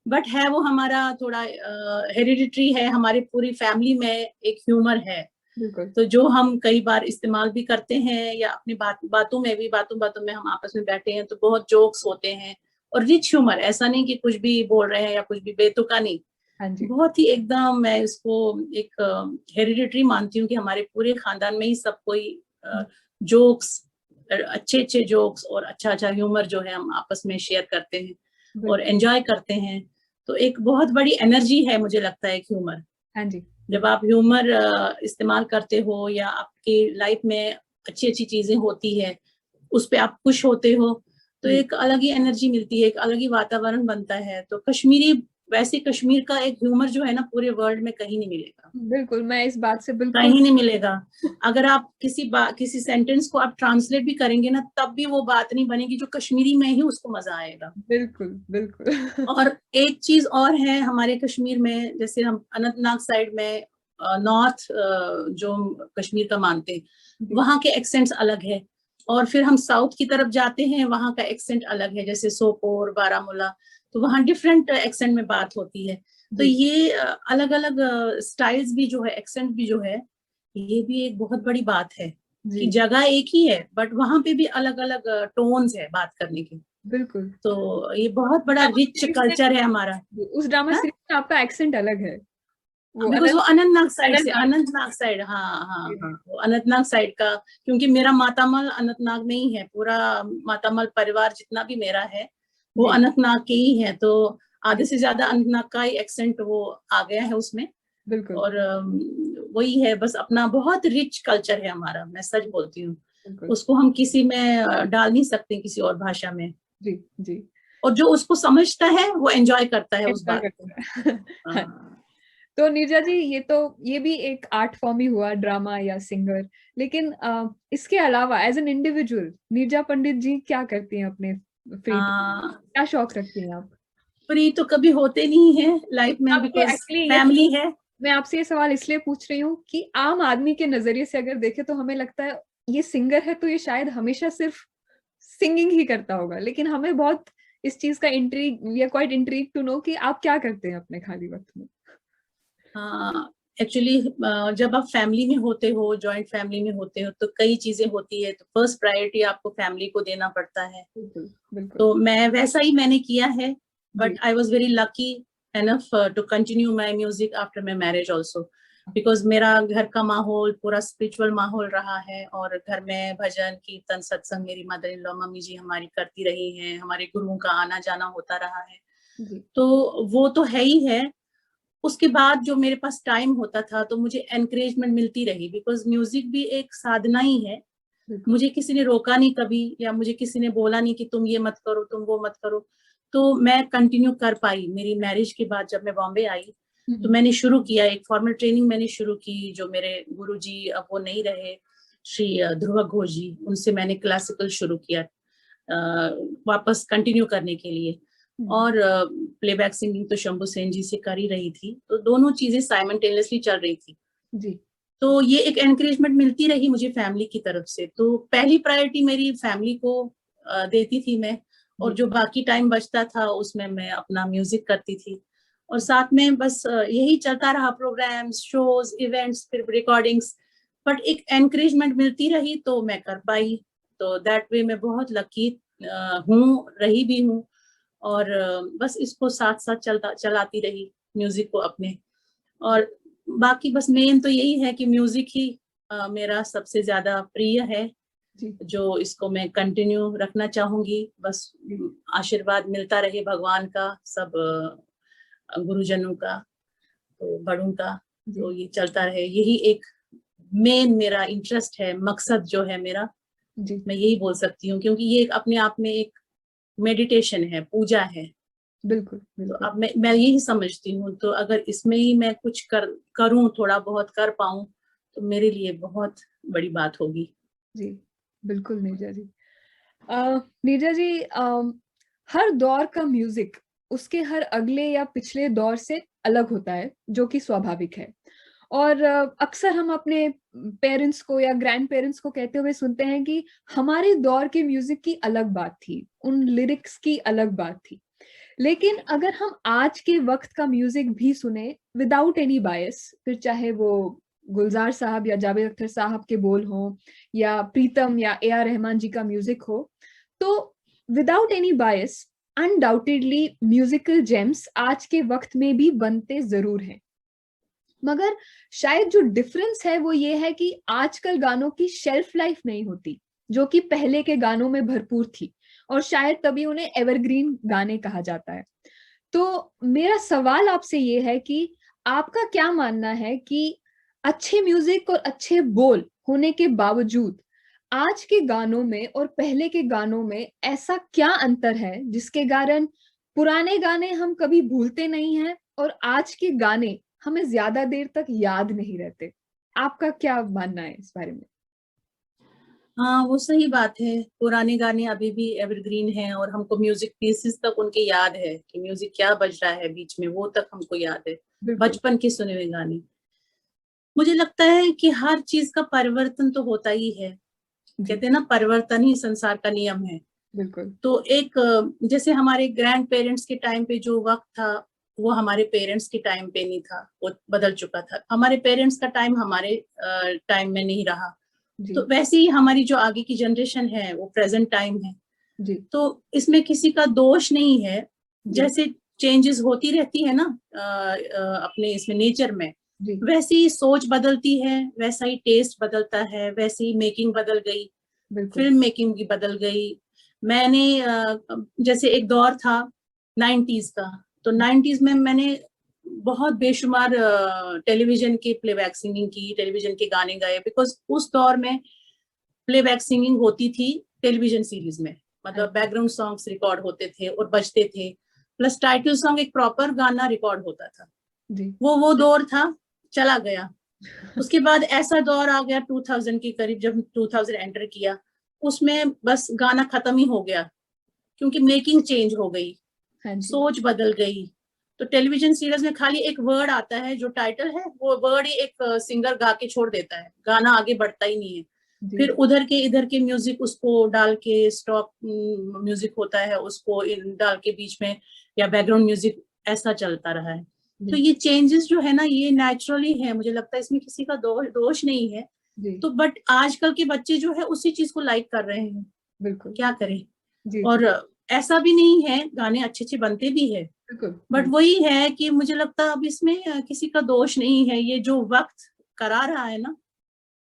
Speaker 2: बट है वो हमारा थोड़ा हेरिडिटरी है, हमारी पूरी फैमिली में एक ह्यूमर है,
Speaker 1: बिल्कुल।
Speaker 2: तो जो हम कई बार इस्तेमाल भी करते हैं, या अपनी बातों में भी, बातों बातों में हम आपस में बैठे हैं तो बहुत जोक्स होते हैं। और रिच ह्यूमर, ऐसा नहीं कि कुछ भी बोल रहे हैं या कुछ भी बेतुका नहीं,
Speaker 1: हाँ जी
Speaker 2: बहुत ही एकदम, मैं इसको एक हेरिडिटरी मानती हूँ कि हमारे पूरे खानदान में ही सब कोई जोक्स, अच्छे अच्छे जोक्स और अच्छा अच्छा ह्यूमर जो है हम आपस में शेयर करते हैं। और एंजॉय करते हैं। तो एक बहुत बड़ी एनर्जी है मुझे लगता है ह्यूमर।
Speaker 1: हाँ जी।
Speaker 2: जब आप ह्यूमर इस्तेमाल करते हो या आपकी लाइफ में अच्छी अच्छी चीजें होती है, उस पे आप खुश होते हो, तो एक अलग ही एनर्जी मिलती है, एक अलग ही वातावरण बनता है। तो कश्मीरी, वैसे कश्मीर का एक ह्यूमर जो है ना, पूरे वर्ल्ड में कहीं नहीं मिलेगा।
Speaker 1: बिल्कुल, मैं इस बात से बिल्कुल
Speaker 2: कहीं नहीं मिलेगा। अगर आप किसी सेंटेंस को आप ट्रांसलेट भी करेंगे ना, तब भी वो बात नहीं बनेगी जो कश्मीरी में ही उसको मजा आएगा।
Speaker 1: बिल्कुल बिल्कुल।
Speaker 2: और एक चीज और है हमारे कश्मीर में, जैसे हम अनंतनाग साइड में, नॉर्थ जो कश्मीर का मानते हैं, वहाँ के एक्सेंट्स अलग है। और फिर हम साउथ की तरफ जाते हैं, वहाँ का एक्सेंट अलग है, जैसे सोपोर, बारामूला, तो वहाँ डिफरेंट एक्सेंट में बात होती है। तो ये अलग अलग स्टाइल्स भी जो है, एक्सेंट भी जो है, ये भी एक बहुत बड़ी बात है कि जगह एक ही है बट वहां पे भी अलग अलग टोन्स है बात करने के।
Speaker 1: बिल्कुल।
Speaker 2: तो ये बहुत बड़ा रिच कल्चर है हमारा।
Speaker 1: उस ड्रामा सीरीज में आपका एक्सेंट अलग है,
Speaker 2: बिकॉज वो अनंतनाग साइड से, अनंतनाग साइड, हाँ हाँ हाँ, वो अनंतनाग साइड का, क्योंकि मेरा मातामल अनंतनाग में ही है, पूरा मातामल परिवार जितना भी मेरा है वो अनंतनाग के ही है। तो आधे से ज्यादा अनंतनाग का ही एक्सेंट वो आ गया है उसमें।
Speaker 1: बिल्कुल।
Speaker 2: और वही है, बस अपना बहुत रिच कल्चर है हमारा, मैं सच बोलती हूँ। उसको हम किसी में डाल नहीं सकते, किसी और भाषा में।
Speaker 1: जी जी।
Speaker 2: और जो उसको समझता है वो एंजॉय करता है उस बात को।
Speaker 1: तो नीरजा जी, ये भी एक आर्ट फॉर्म ही हुआ, ड्रामा या सिंगर, लेकिन इसके अलावा एज एन इंडिविजुअल नीरजा पंडित जी क्या करती हैं अपने फ्री टाइम, क्या शौक रखती हैं आप?
Speaker 2: फ्री तो कभी होते नहीं है लाइफ में, बिकॉज फैमिली है।
Speaker 1: मैं आपसे ये सवाल इसलिए पूछ रही हूँ कि आम आदमी के नजरिए से अगर देखें तो हमें लगता है ये सिंगर है तो ये शायद हमेशा सिर्फ सिंगिंग ही करता होगा, लेकिन हमें बहुत इस चीज का intrigue, we are quite intrigue to know कि आप क्या करते हैं अपने खाली वक्त में।
Speaker 2: एक्चुअली जब आप फैमिली में होते हो, जॉइंट फैमिली में होते हो, तो कई चीजें होती है, तो फर्स्ट प्रायोरिटी आपको फैमिली को देना पड़ता है। तो मैं वैसा ही मैंने किया है, but I was very lucky enough to continue my music after my marriage also, because मेरा घर का माहौल पूरा स्पिरिचुअल माहौल रहा है, और घर में भजन कीर्तन सत्संग मेरी मदर इन लॉ मम्मी जी हमारी करती रही हैं, हमारे गुरुओं का आना जाना होता रहा है। तो वो तो है ही है। उसके बाद जो मेरे पास टाइम होता था तो मुझे एनकरेजमेंट मिलती रही, बिकॉज म्यूजिक भी एक साधना ही है। मुझे किसी ने रोका नहीं कभी, या मुझे किसी ने बोला नहीं कि तुम ये मत करो, तुम वो मत करो। तो मैं कंटिन्यू कर पाई। मेरी मैरिज के बाद जब मैं बॉम्बे आई तो मैंने शुरू किया, एक फॉर्मल ट्रेनिंग मैंने शुरू की। जो मेरे गुरुजी अब वो नहीं रहे, श्री ध्रुव घोष जी, उनसे मैंने क्लासिकल शुरू किया वापस कंटिन्यू करने के लिए। और प्लेबैक सिंगिंग तो शंभू सेन जी से कर ही रही थी, तो दोनों चीजें साइमल्टेनियसली चल रही थी जी। तो ये एक एनकरेजमेंट मिलती रही मुझे फैमिली की तरफ से। तो पहली प्रायोरिटी मेरी फैमिली को देती थी मैं, और जो बाकी टाइम बचता था उसमें मैं अपना म्यूजिक करती थी। और साथ में बस यही चलता रहा, प्रोग्राम्स, शोज, इवेंट्स, फिर रिकॉर्डिंग्स। बट एक एनकरेजमेंट मिलती रही तो मैं कर पाई। तो दैट वे मैं बहुत लकी हूँ, रही भी हूँ। और बस इसको साथ साथ चलाती रही म्यूजिक को अपने। और बाकी बस मेन तो यही है कि म्यूजिक ही मेरा सबसे ज्यादा प्रिय है, जो इसको मैं कंटिन्यू रखना चाहूंगी। बस आशीर्वाद मिलता रहे भगवान का, सब गुरुजनों का, तो बड़ों का, तो ये चलता रहे। यही एक मेन मेरा इंटरेस्ट है, मकसद जो है मेरा, मैं यही बोल सकती हूँ, क्योंकि ये अपने आप में एक मेडिटेशन है, पूजा है। बिल्कुल, बिल्कुल। तो अब मैं यही समझती हूँ, तो अगर इसमें ही मैं कुछ करूँ, थोड़ा बहुत कर पाऊँ, तो मेरे लिए बहुत बड़ी बात होगी। जी
Speaker 1: बिल्कुल नीरजा जी। नीरजा जी, हर दौर का म्यूजिक उसके हर अगले या पिछले दौर से अलग होता है, जो कि स्वाभाविक है। और अक्सर हम अपने पेरेंट्स को या ग्रैंड पेरेंट्स को कहते हुए सुनते हैं कि हमारे दौर के म्यूजिक की अलग बात थी, उन लिरिक्स की अलग बात थी। लेकिन अगर हम आज के वक्त का म्यूजिक भी सुने विदाउट एनी बायस, फिर चाहे वो गुलजार साहब या जावेद अख्तर साहब के बोल हो, या प्रीतम या ए.आर. रहमान जी का म्यूजिक हो, तो विदाउट एनी बायस अनडाउटेडली म्यूजिकल जेम्स आज के वक्त में भी बनते जरूर हैं। मगर शायद जो डिफरेंस है वो ये है कि आजकल गानों की शेल्फ लाइफ नहीं होती, जो कि पहले के गानों में भरपूर थी। और शायद तभी उन्हें एवरग्रीन गाने कहा जाता है। तो मेरा सवाल आपसे ये है कि आपका क्या मानना है कि अच्छे म्यूजिक और अच्छे बोल होने के बावजूद आज के गानों में और पहले के गानों में ऐसा क्या अंतर है जिसके कारण पुराने गाने हम कभी भूलते नहीं हैं और आज के गाने हमें ज्यादा देर तक याद नहीं रहते? आपका क्या मानना है इस बारे में?
Speaker 2: हाँ, वो सही बात है। पुराने गाने अभी भी एवरग्रीन हैं और हमको म्यूजिक पीसेस तक उनके याद है कि म्यूजिक क्या बज रहा है बीच में, वो तक हमको याद है,
Speaker 1: बिल्कुल।
Speaker 2: बचपन के सुने हुए गाने। मुझे लगता है कि हर चीज का परिवर्तन तो होता ही है।
Speaker 1: जी।
Speaker 2: कहते हैं ना, परिवर्तन ही संसार का नियम है।
Speaker 1: बिल्कुल।
Speaker 2: तो एक जैसे हमारे ग्रैंड पेरेंट्स के टाइम पे जो वक्त था, वो हमारे पेरेंट्स के टाइम पे नहीं था, वो बदल चुका था। हमारे पेरेंट्स का टाइम हमारे टाइम में नहीं रहा।
Speaker 1: जी।
Speaker 2: तो वैसे ही हमारी जो आगे की जनरेशन है वो प्रेजेंट टाइम है।
Speaker 1: जी।
Speaker 2: तो इसमें किसी का दोष नहीं है।
Speaker 1: जी।
Speaker 2: जैसे चेंजेस होती रहती है ना अपने इसमें नेचर में,
Speaker 1: जी।
Speaker 2: वैसी ही सोच बदलती है, वैसा ही टेस्ट बदलता है, वैसी ही मेकिंग बदल गई,
Speaker 1: बिल्कुल।
Speaker 2: फिल्म मेकिंग भी बदल गई। मैंने जैसे एक दौर था 90s का, तो 90s में मैंने बहुत बेशुमार टेलीविजन के प्लेबैक सिंगिंग की, टेलीविजन के गाने गाए, बिकॉज उस दौर में प्लेबैक सिंगिंग होती थी टेलीविजन सीरीज में। मतलब बैकग्राउंड सॉन्ग्स रिकॉर्ड होते थे और बजते थे, प्लस टाइटल सॉन्ग, एक प्रॉपर गाना रिकॉर्ड होता था।
Speaker 1: जी।
Speaker 2: वो दौर था, चला गया। उसके बाद ऐसा दौर आ गया 2000 के करीब, जब 2000 एंटर किया, उसमें बस गाना खत्म ही हो गया, क्योंकि मेकिंग चेंज हो गई,
Speaker 1: हाँ जी।
Speaker 2: सोच बदल गई। तो टेलीविजन सीरीज में खाली एक वर्ड आता है, जो टाइटल है, वो वर्ड ही एक सिंगर गा के छोड़ देता है, गाना आगे बढ़ता ही नहीं है।
Speaker 1: जी।
Speaker 2: फिर उधर के इधर के म्यूजिक उसको डाल के, स्टॉप म्यूजिक होता है उसको डाल के बीच में, या बैकग्राउंड म्यूजिक, ऐसा चलता रहा है। तो
Speaker 1: जी।
Speaker 2: ये चेंजेस जो है ना, ये नेचुरली है, मुझे लगता है इसमें किसी का दोष नहीं है।
Speaker 1: जी।
Speaker 2: तो बट आजकल के बच्चे जो है उसी चीज को लाइक कर रहे हैं,
Speaker 1: बिल्कुल।
Speaker 2: क्या करें।
Speaker 1: जी। जी।
Speaker 2: और ऐसा भी नहीं है, गाने अच्छे अच्छे बनते भी है,
Speaker 1: बिल्कुल।
Speaker 2: बट
Speaker 1: हाँ।
Speaker 2: वही है कि मुझे लगता है अब इसमें किसी का दोष नहीं है। ये जो वक्त करा रहा है ना,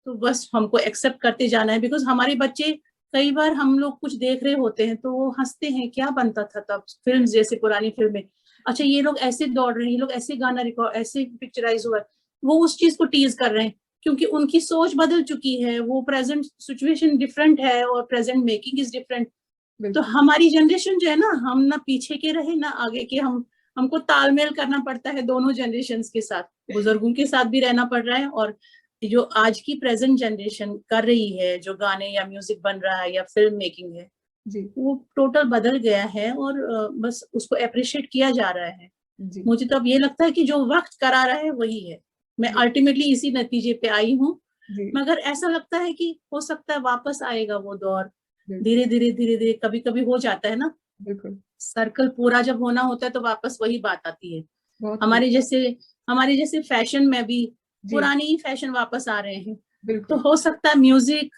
Speaker 2: तो बस हमको एक्सेप्ट करते जाना है। बिकॉज हमारे बच्चे, कई बार हम लोग कुछ देख रहे होते हैं तो वो हंसते हैं, क्या बनता था तब, फिल्म जैसे पुरानी फिल्में, अच्छा ये लोग ऐसे दौड़ रहे हैं, ये लोग ऐसे गाना रिकॉर्ड, ऐसे पिक्चराइज हुआ है, वो उस चीज को टीज कर रहे हैं, क्योंकि उनकी सोच बदल चुकी है। वो प्रेजेंट सिचुएशन डिफरेंट है और प्रेजेंट मेकिंग इज डिफरेंट। तो
Speaker 1: बिल्कुल।
Speaker 2: हमारी जनरेशन जो है ना, हम ना पीछे के रहे ना आगे के, हमको तालमेल करना पड़ता है दोनों जनरेशन के साथ, बुजुर्गों के साथ भी रहना पड़ रहा है, और जो आज की प्रेजेंट जनरेशन कर रही है, जो गाने या म्यूजिक बन रहा है या फिल्म मेकिंग है,
Speaker 1: जी।
Speaker 2: वो टोटल बदल गया है। और बस उसको अप्रिशिएट किया जा रहा है।
Speaker 1: जी।
Speaker 2: मुझे तो अब ये लगता है कि जो वक्त करा रहा है वही है। मैं
Speaker 1: जी।
Speaker 2: अल्टीमेटली इसी नतीजे पे आई हूँ।
Speaker 1: जी।
Speaker 2: मगर ऐसा लगता है कि हो सकता है वापस आएगा वो दौर,
Speaker 1: बिल्कुल।
Speaker 2: धीरे धीरे धीरे धीरे, कभी कभी हो जाता है ना,
Speaker 1: बिल्कुल।
Speaker 2: सर्कल पूरा जब होना होता है तो वापस वही बात आती है।
Speaker 1: बहुत खूब।
Speaker 2: हमारे जैसे हमारे जैसे फैशन में भी
Speaker 1: जी।
Speaker 2: पुराने ही फैशन वापस आ रहे हैं। तो
Speaker 1: बिल्कुल।
Speaker 2: हो सकता है म्यूजिक,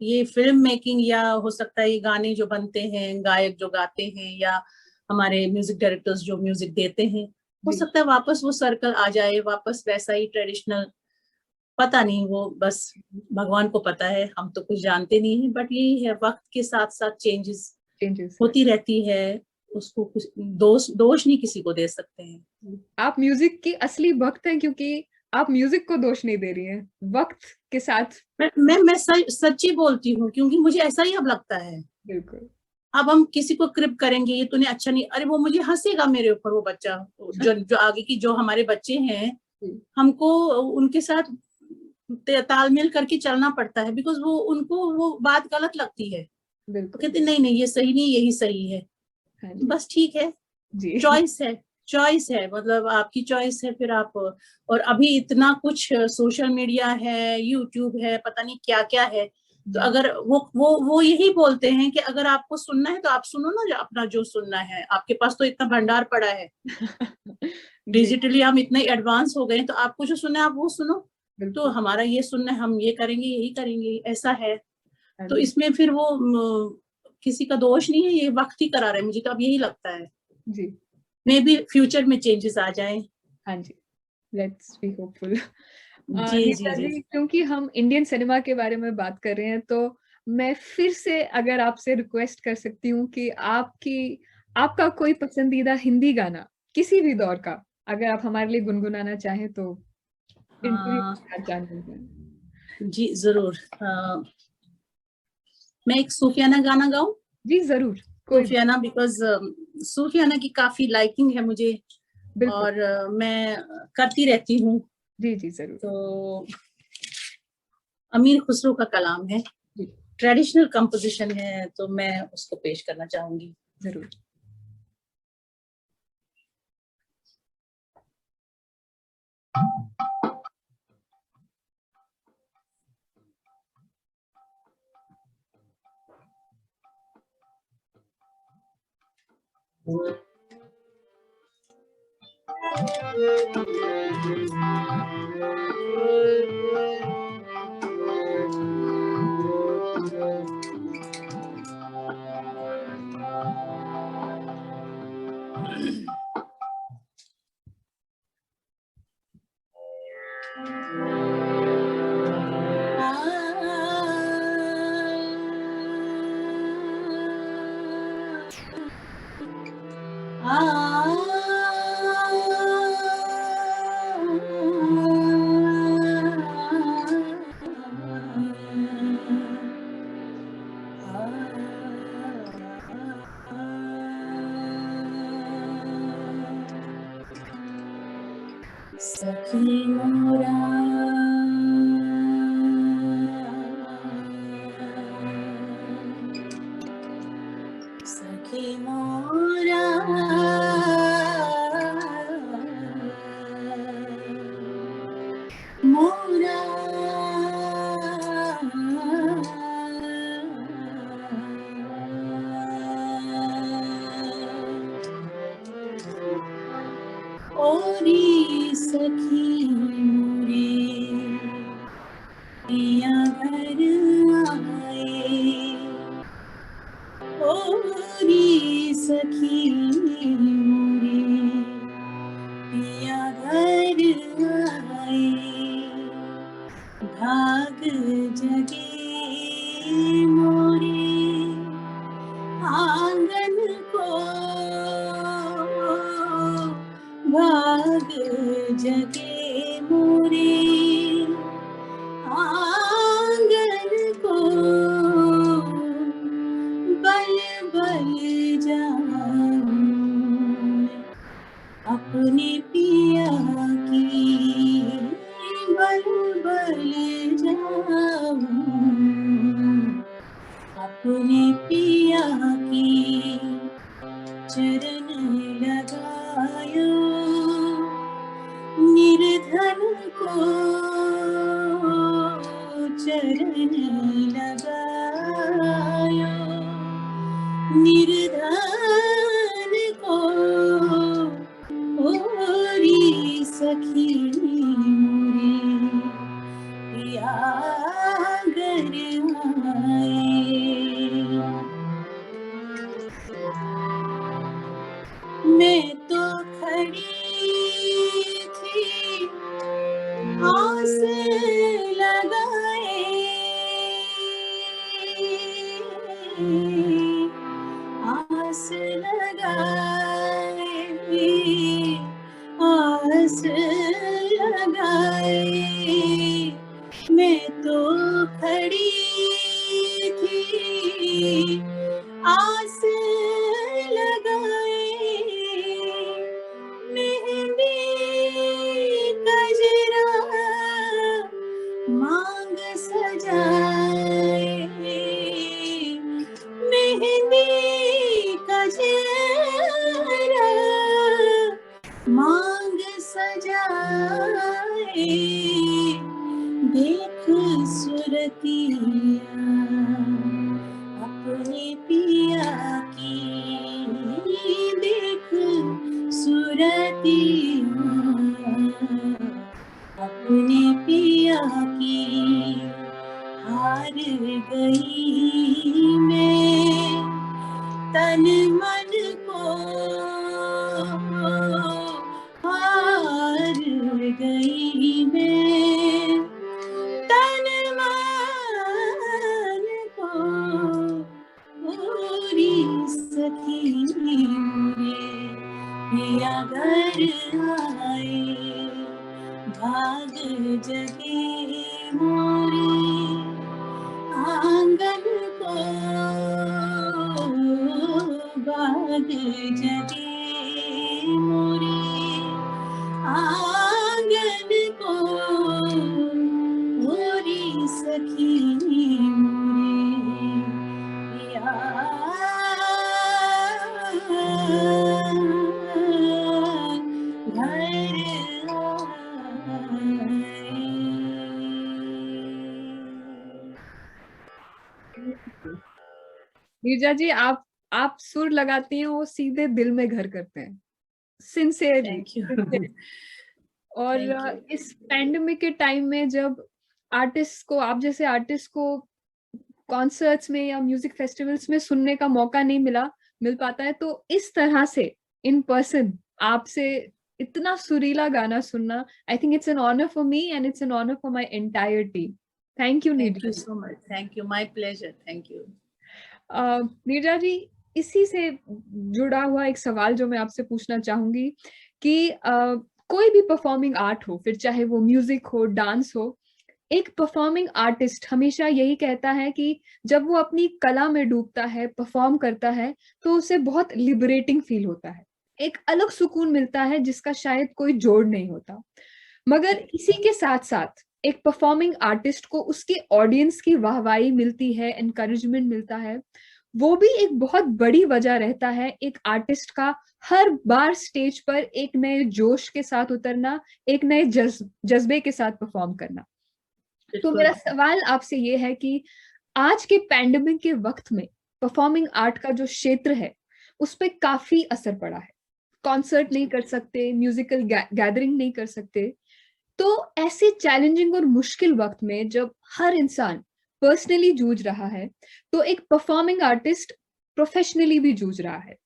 Speaker 2: ये फिल्म मेकिंग, या हो सकता है ये गाने जो बनते हैं, गायक जो गाते हैं, या हमारे म्यूजिक डायरेक्टर्स जो म्यूजिक देते हैं, हो
Speaker 1: जी।
Speaker 2: सकता है वापस वो सर्कल आ जाए, वापस वैसा ही ट्रेडिशनल। पता नहीं, वो बस भगवान को पता है, हम तो कुछ जानते नहीं है। बट यही है, वक्त के साथ साथ चेंजेस
Speaker 1: चेंजेस है।
Speaker 2: होती रहती है। उसको कुछ दोष दोष नहीं किसी को दे सकते हैं।
Speaker 1: आप म्यूजिक की असली भक्त हैं क्योंकि आप म्यूजिक को दोष नहीं दे रही हैं, वक्त के साथ।
Speaker 2: मैं सच्ची बोलती हूँ, क्योंकि मुझे ऐसा ही अब लगता है।
Speaker 1: बिल्कुल।
Speaker 2: अब हम किसी को क्रिप करेंगे, ये तूने अच्छा नहीं, अरे वो मुझे हंसेगा मेरे ऊपर, वो बच्चा, जो जो आगे की जो हमारे बच्चे हैं,
Speaker 1: जी।
Speaker 2: हमको उनके साथ तालमेल करके चलना पड़ता है, बिकॉज वो उनको वो बात गलत लगती है। तो
Speaker 1: बिल्कुल।
Speaker 2: कहते नहीं नहीं, ये सही नहीं, यही सही है।
Speaker 1: हाँ जी।
Speaker 2: बस ठीक है,
Speaker 1: जी।
Speaker 2: चॉइस है, चॉइस है, मतलब आपकी चॉइस है। फिर आप, और अभी इतना कुछ सोशल मीडिया है, यूट्यूब है, पता नहीं क्या क्या है। तो
Speaker 1: जी।
Speaker 2: अगर वो यही बोलते हैं कि अगर आपको सुनना है तो आप सुनो ना, जो अपना जो सुनना है, आपके पास तो इतना भंडार पड़ा है,
Speaker 1: जी।
Speaker 2: डिजिटली हम इतने एडवांस हो गए हैं, तो आपको जो सुनना है आप वो सुनो। तो
Speaker 1: बिल्कुल।
Speaker 2: हमारा ये सुनना है, हम ये करेंगे, यही करेंगे, ऐसा है।
Speaker 1: हाँ
Speaker 2: तो
Speaker 1: जी।
Speaker 2: इसमें फिर वो किसी का दोष नहीं है, ये वक्त ही करा रहे हैं, मुझे तो अब यही लगता है।
Speaker 1: जी।
Speaker 2: मे बी फ्यूचर में चेंजेस आ जाए।
Speaker 1: हाँ जी। Let's be hopeful.
Speaker 2: जी जी
Speaker 1: नीता
Speaker 2: जी।
Speaker 1: जी, क्योंकि हम इंडियन सिनेमा के बारे में बात कर रहे हैं तो मैं फिर से अगर आपसे रिक्वेस्ट कर सकती हूँ कि आपका कोई पसंदीदा हिंदी गाना किसी भी दौर का अगर आप हमारे लिए गुनगुनाना चाहें तो इंटरव्यू के साथ जान लेंगे।
Speaker 2: जी जरूर। मैं एक सूफियाना गाना गाऊं?
Speaker 1: जी जरूर, कोई
Speaker 2: सूफियाना, बिकॉज सूफियाना की काफी लाइकिंग है मुझे
Speaker 1: बिल्कुल।
Speaker 2: और मैं करती रहती हूँ।
Speaker 1: जी जी जरूर।
Speaker 2: तो अमीर खुसरो का कलाम है,
Speaker 1: जी
Speaker 2: ट्रेडिशनल कंपोजिशन है, तो मैं उसको पेश करना चाहूंगी।
Speaker 1: जरूर।
Speaker 2: सखी मोरा सखी मोरा मोरा ओरी सखी मोरे पिया घर आए, ओरी सखी मोरे पिया घर आए, भाग जगे मोरे आंगन को, भाग जगे मोरे आंगन को, बल बल जाऊं अपने पिया की, बल बल जाऊं अपने पिया की, चरण लगायो निर्धन को, चरण लगायो निर्धन को, ओरी सखी मोरे पिया घर आए। मैं तो खड़ी थी आस लगाए, आस लगाए, आस लगाए, मैं तो खड़ी थी आस लगाए, मेहंदी गजरा मांग सजाए, मेहंदी गजरा मांग सजाए, देख सुरतिया अपने पिया सखी मोरे पिया घर आए, भाग जगे मोरे आंगन को, भाग जगे मोरे आंगन को, मोरी सखी मोरे पिया घर
Speaker 1: नीरजा जी, आप सुर लगाती हैं, वो सीधे दिल में घर करते हैं, सिंसियरली।
Speaker 2: Thank you.
Speaker 1: और
Speaker 2: Thank you.
Speaker 1: इस पैंडेमिक के टाइम में जब आर्टिस्ट को, आप जैसे आर्टिस्ट को कॉन्सर्ट्स में या म्यूजिक फेस्टिवल्स में सुनने का मौका नहीं मिल पाता है, तो इस तरह से इन पर्सन आपसे इतना सुरीला गाना सुनना, I think it's an honour for me and it's an honour for my entire team. Thank you Neerja.
Speaker 2: Thank you so much. Thank you. My pleasure. Thank you.
Speaker 1: Neerja ji, इसी से जुड़ा हुआ एक सवाल जो मैं आपसे पूछना चाहूंगी कि कोई भी परफॉर्मिंग आर्ट हो, फिर चाहे वो म्यूजिक हो, डांस हो, एक परफॉर्मिंग आर्टिस्ट हमेशा यही कहता है कि जब वो अपनी कला में डूबता है, परफॉर्म करता है, तो उसे बहुत लिबरेटिंग फील होता है, एक अलग सुकून मिलता है जिसका शायद कोई जोड़ नहीं होता। मगर इसी के साथ साथ एक परफॉर्मिंग आर्टिस्ट को उसके ऑडियंस की वाहवाही मिलती है, एनकरेजमेंट मिलता है, वो भी एक बहुत बड़ी वजह रहता है एक आर्टिस्ट का हर बार स्टेज पर एक नए जोश के साथ उतरना, एक नए जज्बे के साथ परफॉर्म करना। तो मेरा सवाल आपसे ये है कि आज के पैंडेमिक के वक्त में परफॉर्मिंग आर्ट का जो क्षेत्र है उस पर काफी असर पड़ा है, कॉन्सर्ट नहीं कर सकते, म्यूजिकल गैदरिंग नहीं कर सकते, तो ऐसे चैलेंजिंग और मुश्किल वक्त में जब हर इंसान पर्सनली जूझ रहा है, तो एक परफॉर्मिंग आर्टिस्ट प्रोफेशनली भी जूझ रहा है,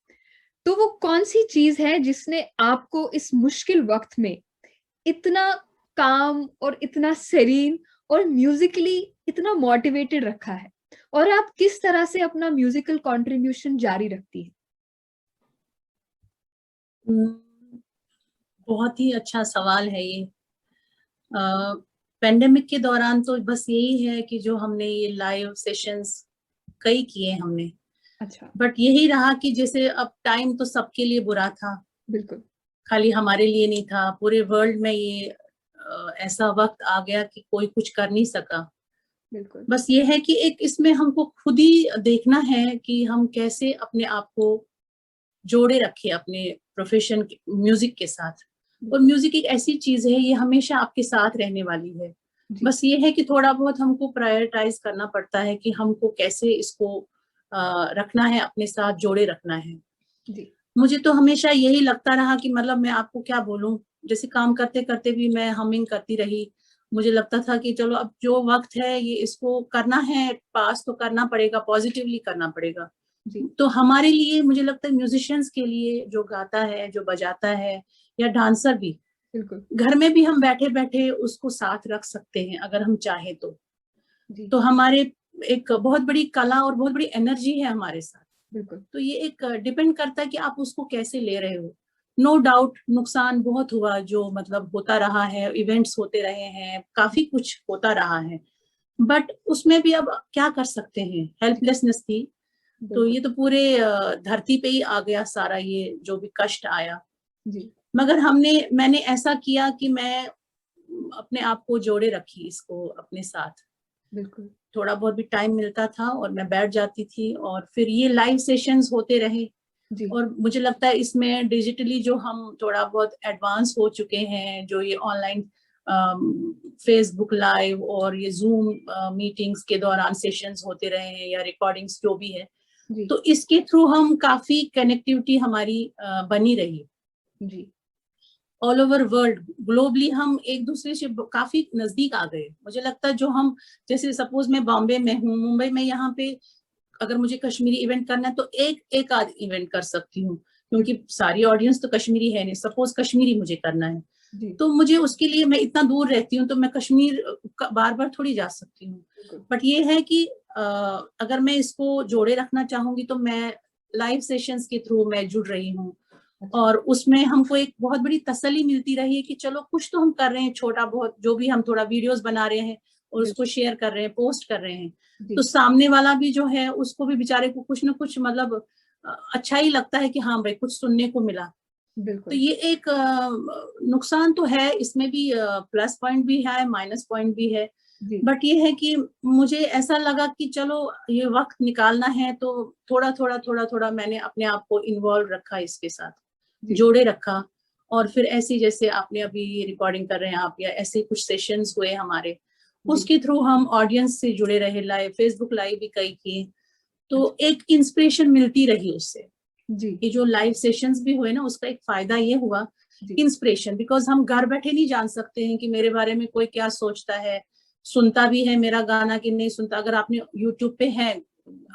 Speaker 1: तो वो कौन सी चीज है जिसने आपको इस मुश्किल वक्त में इतना काम और इतना सेरीन और म्यूजिकली इतना मोटिवेटेड रखा है, और आप किस तरह से अपना म्यूजिकल कंट्रीब्यूशन जारी रखती है?
Speaker 2: बहुत ही अच्छा सवाल है ये। पेंडेमिक के दौरान तो बस यही है कि जो हमने ये लाइव सेशंस कई किए हमने,
Speaker 1: अच्छा।
Speaker 2: बट यही रहा कि जैसे अब टाइम तो सबके लिए बुरा था,
Speaker 1: बिल्कुल।
Speaker 2: खाली हमारे लिए नहीं था, पूरे वर्ल्ड में ये ऐसा वक्त आ गया कि कोई कुछ कर नहीं सका।
Speaker 1: बिल्कुल।
Speaker 2: बस ये है कि एक इसमें हमको खुद ही देखना है कि हम कैसे अपने आप को जोड़े रखे अपने प्रोफेशन म्यूजिक के साथ। और म्यूजिक एक ऐसी चीज है, ये हमेशा आपके साथ रहने वाली है। बस ये है कि थोड़ा बहुत हमको प्रायोरिटाइज करना पड़ता है कि हमको कैसे इसको रखना है, अपने साथ जोड़े रखना है।
Speaker 1: जी।
Speaker 2: मुझे तो हमेशा यही लगता रहा कि मतलब मैं आपको क्या बोलूं, जैसे काम करते करते भी मैं हमिंग करती रही। मुझे लगता था कि चलो अब जो वक्त है ये इसको करना है, पास तो करना पड़ेगा, पॉजिटिवली करना पड़ेगा।
Speaker 1: जी।
Speaker 2: तो हमारे लिए मुझे लगता है म्यूजिशियंस के लिए, जो गाता है, जो बजाता है, या डांसर भी,
Speaker 1: बिल्कुल।
Speaker 2: घर में भी हम बैठे बैठे उसको साथ रख सकते हैं अगर हम चाहे तो।
Speaker 1: जी।
Speaker 2: तो हमारे एक बहुत बड़ी कला और बहुत बड़ी एनर्जी है हमारे साथ।
Speaker 1: बिल्कुल।
Speaker 2: तो ये एक डिपेंड करता है कि आप उसको कैसे ले रहे हो। नो डाउट नुकसान बहुत हुआ, जो मतलब होता रहा है, इवेंट्स होते रहे हैं, काफी कुछ होता रहा है, बट उसमें भी अब क्या कर सकते हैं, हेल्पलेसनेस थी। तो ये तो पूरे धरती पे ही आ गया सारा ये जो भी कष्ट आया।
Speaker 1: जी।
Speaker 2: मगर मैंने ऐसा किया कि मैं अपने आप को जोड़े रखी इसको अपने साथ।
Speaker 1: बिल्कुल।
Speaker 2: थोड़ा बहुत भी टाइम मिलता था और मैं बैठ जाती थी, और फिर ये लाइव सेशंस होते रहे।
Speaker 1: जी।
Speaker 2: और मुझे लगता है इसमें डिजिटली जो हम थोड़ा बहुत एडवांस हो चुके हैं, जो ये ऑनलाइन फेसबुक लाइव और ये जूम मीटिंग्स के दौरान सेशंस होते रहे हैं, या रिकॉर्डिंग्स जो भी है,
Speaker 1: जी।
Speaker 2: तो इसके थ्रू हम काफी कनेक्टिविटी हमारी बनी रही।
Speaker 1: जी।
Speaker 2: ऑल ओवर वर्ल्ड, ग्लोबली हम एक दूसरे से काफी नजदीक आ गए। मुझे लगता है जो हम, जैसे सपोज मैं बॉम्बे में हूँ, मुंबई में, यहाँ पे अगर मुझे कश्मीरी इवेंट करना है तो एक आध इवेंट कर सकती हूँ, क्योंकि सारी ऑडियंस तो कश्मीरी है नहीं। सपोज कश्मीरी मुझे करना है,
Speaker 1: जी।
Speaker 2: तो मुझे उसके लिए, मैं इतना दूर रहती हूँ तो मैं कश्मीर बार बार थोड़ी जा सकती हूँ। बट ये है कि अगर मैं इसको जोड़े रखना चाहूंगी तो मैं लाइव सेशंस के थ्रू मैं जुड़ रही हूँ, और उसमें हमको एक बहुत बड़ी तसल्ली मिलती रही है कि चलो कुछ तो हम कर रहे हैं, छोटा बहुत जो भी हम थोड़ा वीडियोस बना रहे हैं और उसको शेयर कर रहे हैं, पोस्ट कर रहे हैं, तो सामने वाला भी जो है उसको भी बेचारे को कुछ ना कुछ मतलब अच्छा ही लगता है कि हाँ भाई कुछ सुनने को मिला। तो ये एक नुकसान तो है, इसमें भी प्लस पॉइंट भी है, माइनस पॉइंट भी है, बट ये है कि मुझे ऐसा लगा कि चलो ये वक्त निकालना है तो थोड़ा थोड़ा मैंने अपने आप को इन्वॉल्व रखा, इसके साथ जोड़े रखा। और फिर ऐसी जैसे आपने अभी रिकॉर्डिंग कर रहे हैं आप, या ऐसे कुछ सेशंस हुए हमारे, उसके थ्रू हम ऑडियंस से जुड़े रहे, लाइव फेसबुक लाइव भी कई किए, तो एक इंस्पिरेशन मिलती रही उससे। ये जो लाइव सेशंस भी हुए ना, उसका एक फायदा ये हुआ इंस्पिरेशन, बिकॉज हम घर बैठे नहीं जान सकते हैं कि मेरे बारे में कोई क्या सोचता है, सुनता भी है मेरा गाना कि नहीं सुनता। अगर आपने यूट्यूब पे है,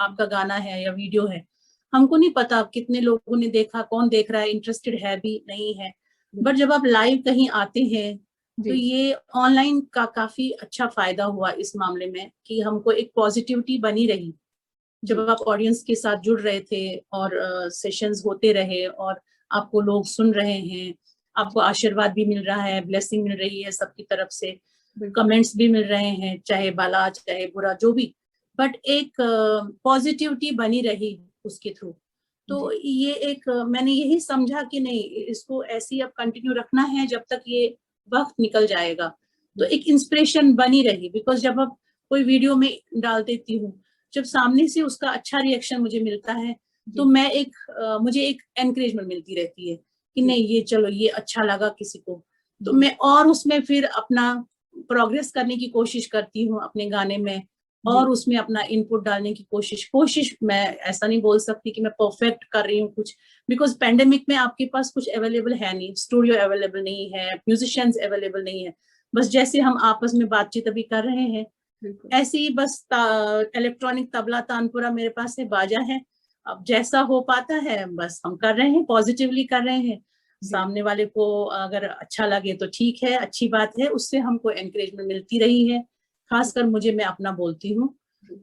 Speaker 2: आपका गाना है या वीडियो है, हमको नहीं पता कितने लोगों ने देखा, कौन देख रहा है, इंटरेस्टेड है भी नहीं है। बट जब आप लाइव कहीं आते हैं तो ये ऑनलाइन का काफी अच्छा फायदा हुआ इस मामले में कि हमको एक पॉजिटिविटी बनी रही जब आप ऑडियंस के साथ जुड़ रहे थे और सेशंस होते रहे और आपको लोग सुन रहे हैं, आपको आशीर्वाद भी मिल रहा है, ब्लेसिंग मिल रही है सबकी तरफ से, कमेंट्स भी मिल रहे हैं, चाहे भला चाहे बुरा जो भी, बट एक पॉजिटिविटी बनी रही उसके थ्रू। तो ये एक मैंने यही समझा कि नहीं, इसको ऐसे ही अब कंटिन्यू रखना है जब तक ये वक्त निकल जाएगा। तो एक इंस्पिरेशन बनी रही, बिकॉज जब अब कोई वीडियो में डाल देती हूँ, जब सामने से उसका अच्छा रिएक्शन मुझे मिलता है तो मैं मुझे एक एनकरेजमेंट मिलती रहती है कि नहीं ये चलो ये अच्छा लगा किसी को, तो मैं और उसमें फिर अपना प्रोग्रेस करने की कोशिश करती हूँ अपने गाने में, और उसमें अपना इनपुट डालने की कोशिश मैं ऐसा नहीं बोल सकती कि मैं परफेक्ट कर रही हूँ कुछ, बिकॉज पेंडेमिक में आपके पास कुछ अवेलेबल है नहीं, स्टूडियो अवेलेबल नहीं है, म्यूजिशियंस अवेलेबल नहीं है, बस जैसे हम आपस में बातचीत अभी कर रहे हैं ऐसे ही बस इलेक्ट्रॉनिक तबला तानपुरा मेरे पास से बाजा है, अब जैसा हो पाता है बस हम कर रहे हैं, पॉजिटिवली कर रहे हैं। सामने वाले को अगर अच्छा लगे तो ठीक है, अच्छी बात है, उससे हमको एनकरेजमेंट मिलती रही है। खासकर मुझे, मैं अपना बोलती हूँ,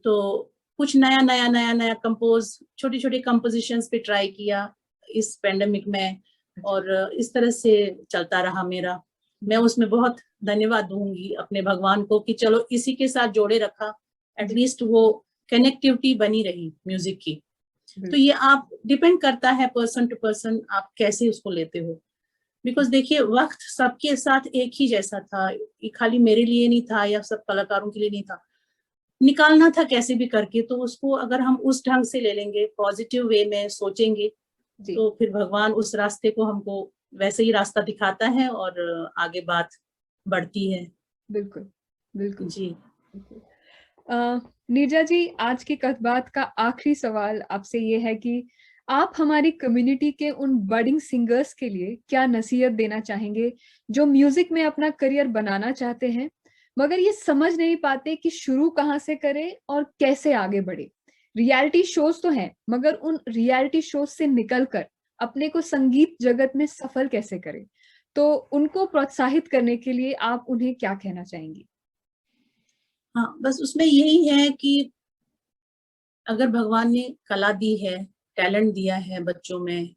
Speaker 2: तो कुछ नया कंपोज, छोटी छोटी कंपोजिशंस पे ट्राई किया इस पेंडेमिक में, और इस तरह से चलता रहा मेरा। मैं उसमें बहुत धन्यवाद दूंगी अपने भगवान को कि चलो इसी के साथ जोड़े रखा, एटलीस्ट वो कनेक्टिविटी बनी रही म्यूजिक की। तो ये आप डिपेंड करता है पर्सन टू पर्सन, आप कैसे उसको लेते हो, बिकॉज देखिए वक्त सबके साथ एक ही जैसा था, ये खाली मेरे लिए नहीं था या सब कलाकारों के लिए नहीं था, निकालना था कैसे भी करके। तो उसको अगर हम उस ढंग से ले लेंगे, पॉजिटिव वे में सोचेंगे, तो फिर भगवान उस रास्ते को हमको वैसे ही रास्ता दिखाता है और आगे बात बढ़ती है।
Speaker 1: बिल्कुल बिल्कुल
Speaker 2: जी।
Speaker 1: नीरजा जी, आज की कथबात का आखिरी सवाल आपसे ये है कि आप हमारी कम्युनिटी के उन बडिंग सिंगर्स के लिए क्या नसीहत देना चाहेंगे जो म्यूजिक में अपना करियर बनाना चाहते हैं मगर ये समझ नहीं पाते कि शुरू कहाँ से करें और कैसे आगे बढ़े। रियलिटी शोज तो हैं मगर उन रियलिटी शोज से निकलकर अपने को संगीत जगत में सफल कैसे करें, तो उनको प्रोत्साहित करने के लिए आप उन्हें क्या कहना चाहेंगी?
Speaker 2: हाँ, बस उसमें यही है कि अगर भगवान ने कला दी है, टैलेंट दिया है बच्चों में,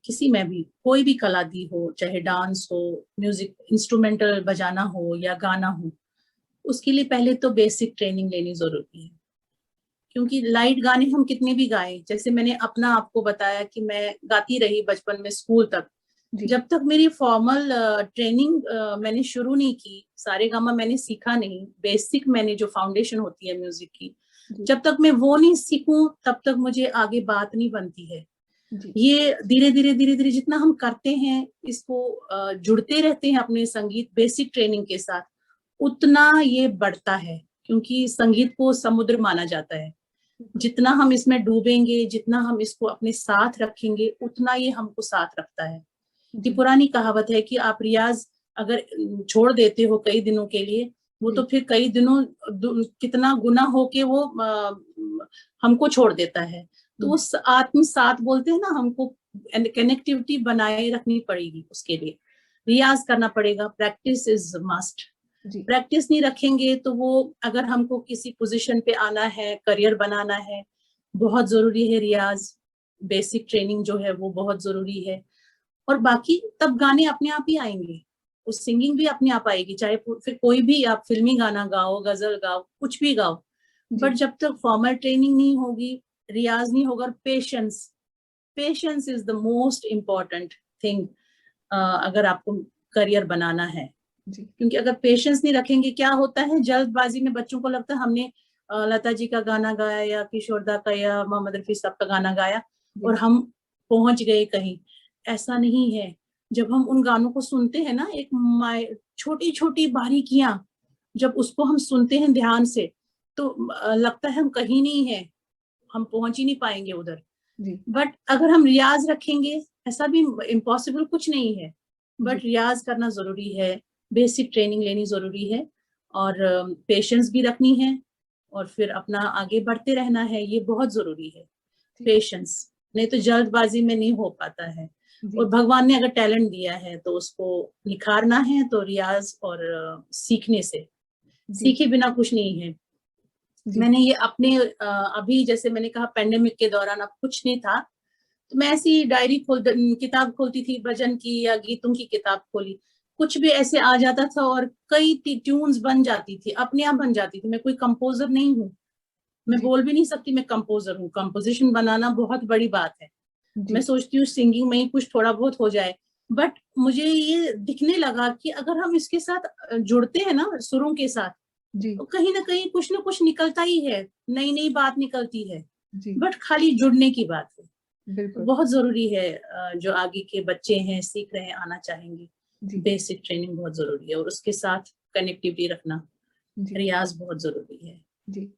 Speaker 2: किसी में भी कोई भी कला दी हो, चाहे डांस हो, म्यूजिक इंस्ट्रूमेंटल बजाना हो या गाना हो, उसके लिए पहले तो बेसिक ट्रेनिंग लेनी जरूरी है। क्योंकि लाइट गाने हम कितने भी गाएं, जैसे मैंने अपना आपको बताया कि मैं गाती रही बचपन में स्कूल तक, जब तक मेरी फॉर्मल ट्रेनिंग मैंने शुरू नहीं की, सारेगामा मैंने सीखा नहीं, बेसिक मैंने जो फाउंडेशन होती है म्यूजिक की, जब तक मैं वो नहीं सीखूं तब तक मुझे आगे बात नहीं बनती है। ये धीरे धीरे जितना हम करते हैं, इसको जुड़ते रहते हैं अपने संगीत बेसिक ट्रेनिंग के साथ, उतना ये बढ़ता है, क्योंकि संगीत को समुद्र माना जाता है। जितना हम इसमें डूबेंगे, जितना हम इसको अपने साथ रखेंगे, उतना ये हमको साथ रखता है। ये पुरानी कहावत है कि आप रियाज अगर छोड़ देते हो कई दिनों के लिए, वो तो फिर कई दिनों कितना गुना हो के वो हमको छोड़ देता है। तो उस आत्म साथ बोलते हैं ना, हमको कनेक्टिविटी बनाए रखनी पड़ेगी, उसके लिए रियाज करना पड़ेगा, प्रैक्टिस इज मस्ट। प्रैक्टिस नहीं रखेंगे तो वो, अगर हमको किसी पोजीशन पे आना है, करियर बनाना है, बहुत जरूरी है रियाज। बेसिक ट्रेनिंग जो है वो बहुत जरूरी है। और बाकी तब गाने अपने आप ही आएंगे, उस सिंगिंग भी अपने आप आएगी, चाहे फिर कोई भी आप फिल्मी गाना गाओ, गजल गाओ, कुछ भी गाओ, बट जब तक फॉर्मल ट्रेनिंग नहीं होगी, रियाज नहीं होगा, patience, patience is the most important thing अगर आपको करियर बनाना है। क्योंकि अगर पेशेंस नहीं रखेंगे, क्या होता है जल्दबाजी में बच्चों को लगता है हमने लता जी का गाना गाया या किशोर दा का या मोहम्मद रफी साहब का गाना गाया और हम पहुंच गए कहीं। ऐसा नहीं है। जब हम उन गानों को सुनते हैं ना, एक छोटी छोटी बारीकियां जब उसको हम सुनते हैं ध्यान से, तो लगता है हम कहीं नहीं है, हम पहुंच ही नहीं पाएंगे उधर। बट अगर हम रियाज रखेंगे, ऐसा भी इम्पॉसिबल कुछ नहीं है, बट रियाज करना जरूरी है, बेसिक ट्रेनिंग लेनी जरूरी है, और पेशेंस भी रखनी है, और फिर अपना आगे बढ़ते रहना है, ये बहुत जरूरी है पेशेंस। नहीं तो जल्दबाजी में नहीं हो पाता है। और भगवान ने अगर टैलेंट दिया है तो उसको निखारना है, तो रियाज और सीखने से, सीखे बिना कुछ नहीं है। मैंने ये अपने अभी जैसे मैंने कहा पेंडेमिक के दौरान अब कुछ नहीं था, तो मैं ऐसी डायरी किताब खोलती थी, भजन की या गीतों की किताब खोली, कुछ भी ऐसे आ जाता था और कई ट्यून्स बन जाती थी, अपने आप बन जाती थी। मैं कोई कंपोजर नहीं हूँ, मैं बोल भी नहीं सकती मैं कंपोजर हूँ। कंपोजिशन बनाना बहुत बड़ी बात है। मैं सोचती हूँ सिंगिंग में ही कुछ थोड़ा बहुत हो जाए, बट मुझे ये दिखने लगा कि अगर हम इसके साथ जुड़ते हैं ना, सुरों के साथ, तो कहीं ना कहीं कुछ ना कुछ निकलता ही है, नई नई बात निकलती है। बट खाली जुड़ने की बात है। बहुत जरूरी है, जो आगे के बच्चे हैं, सीख रहे हैं, आना चाहेंगे, बेसिक ट्रेनिंग बहुत जरूरी है, और उसके साथ कनेक्टिविटी रखना, रियाज बहुत जरूरी है।
Speaker 1: जी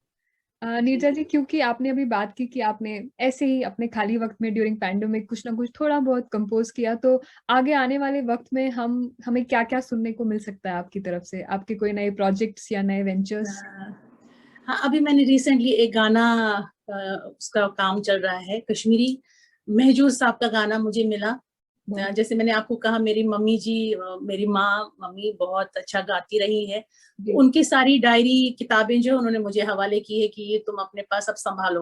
Speaker 1: नीरजा जी, क्योंकि आपने अभी बात की कि आपने ऐसे ही अपने खाली वक्त में ड्यूरिंग पैंडेमिक कुछ ना कुछ थोड़ा बहुत कंपोज किया, तो आगे आने वाले वक्त में हमें क्या क्या सुनने को मिल सकता है आपकी तरफ से? आपके कोई नए प्रोजेक्ट्स या नए वेंचर्स?
Speaker 2: हाँ, अभी मैंने रिसेंटली एक गाना, उसका काम चल रहा है, कश्मीरी महजूर साहब का गाना मुझे मिला। जैसे मैंने आपको कहा, मेरी मम्मी जी, मेरी माँ मम्मी बहुत अच्छा गाती रही है, उनकी सारी डायरी किताबें जो उन्होंने मुझे हवाले की है कि ये तुम अपने पास अब संभालो।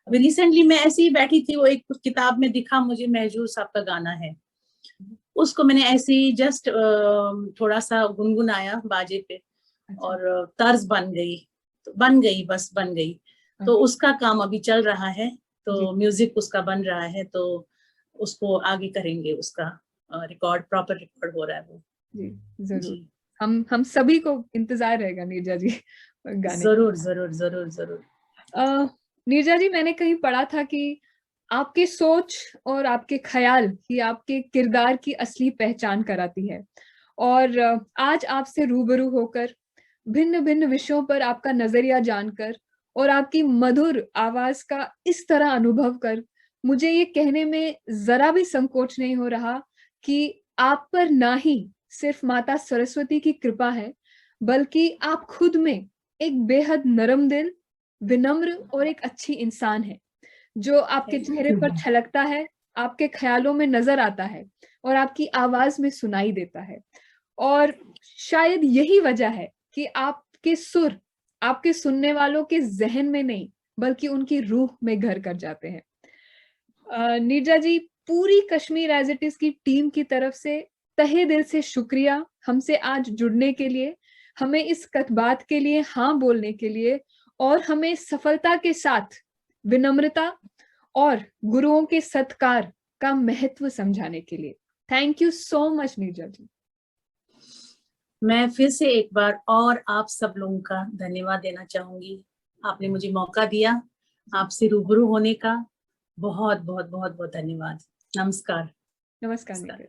Speaker 2: अभी रिसेंटली मैं ऐसे ही बैठी थी, वो एक किताब में दिखा मुझे महजूर साहब का गाना है, उसको मैंने ऐसे ही जस्ट थोड़ा सा गुनगुनाया बाजे पे, और तर्ज बन गई, बस बन गई। तो उसका काम अभी चल रहा है, तो म्यूजिक उसका बन रहा है, तो उसको आगे करेंगे, उसका रिकॉर्ड, प्रॉपर रिकॉर्ड हो रहा है वो।
Speaker 1: जी जरूर, हम सभी को इंतजार रहेगा नीरजा जी गाने।
Speaker 2: जरूर जरूर जरूर जरूर।
Speaker 1: नीरजा जी, मैंने कहीं पढ़ा था कि आपकी सोच और आपके ख्याल ही आपके किरदार की असली पहचान कराती है। और आज आपसे रूबरू होकर, भिन्न भिन्न विषयों पर आपका नजरिया जानकर और आपकी मधुर आवाज का इस तरह अनुभव कर, मुझे ये कहने में जरा भी संकोच नहीं हो रहा कि आप पर ना ही सिर्फ माता सरस्वती की कृपा है, बल्कि आप खुद में एक बेहद नरम दिल, विनम्र और एक अच्छी इंसान है, जो आपके चेहरे पर छलकता है, आपके ख्यालों में नजर आता है और आपकी आवाज में सुनाई देता है। और शायद यही वजह है कि आपके सुर आपके सुनने वालों के जहन में नहीं, बल्कि उनकी रूह में घर कर जाते हैं। नीरजा जी, पूरी कश्मीर एज इट इज की टीम की तरफ से तहे दिल से शुक्रिया हमसे आज जुड़ने के लिए, हमें इस कथबात के लिए हाँ बोलने के लिए, और हमें सफलता के साथ विनम्रता और गुरुओं के सत्कार का महत्व समझाने के लिए। Thank you so much Neerja ji.
Speaker 2: मैं फिर से एक बार और आप सब लोगों का धन्यवाद देना चाहूंगी। आपने मुझे मौका दिया आपसे रूबरू होने का, बहुत बहुत बहुत बहुत धन्यवाद। नमस्कार।
Speaker 1: नमस्कार नीरजा।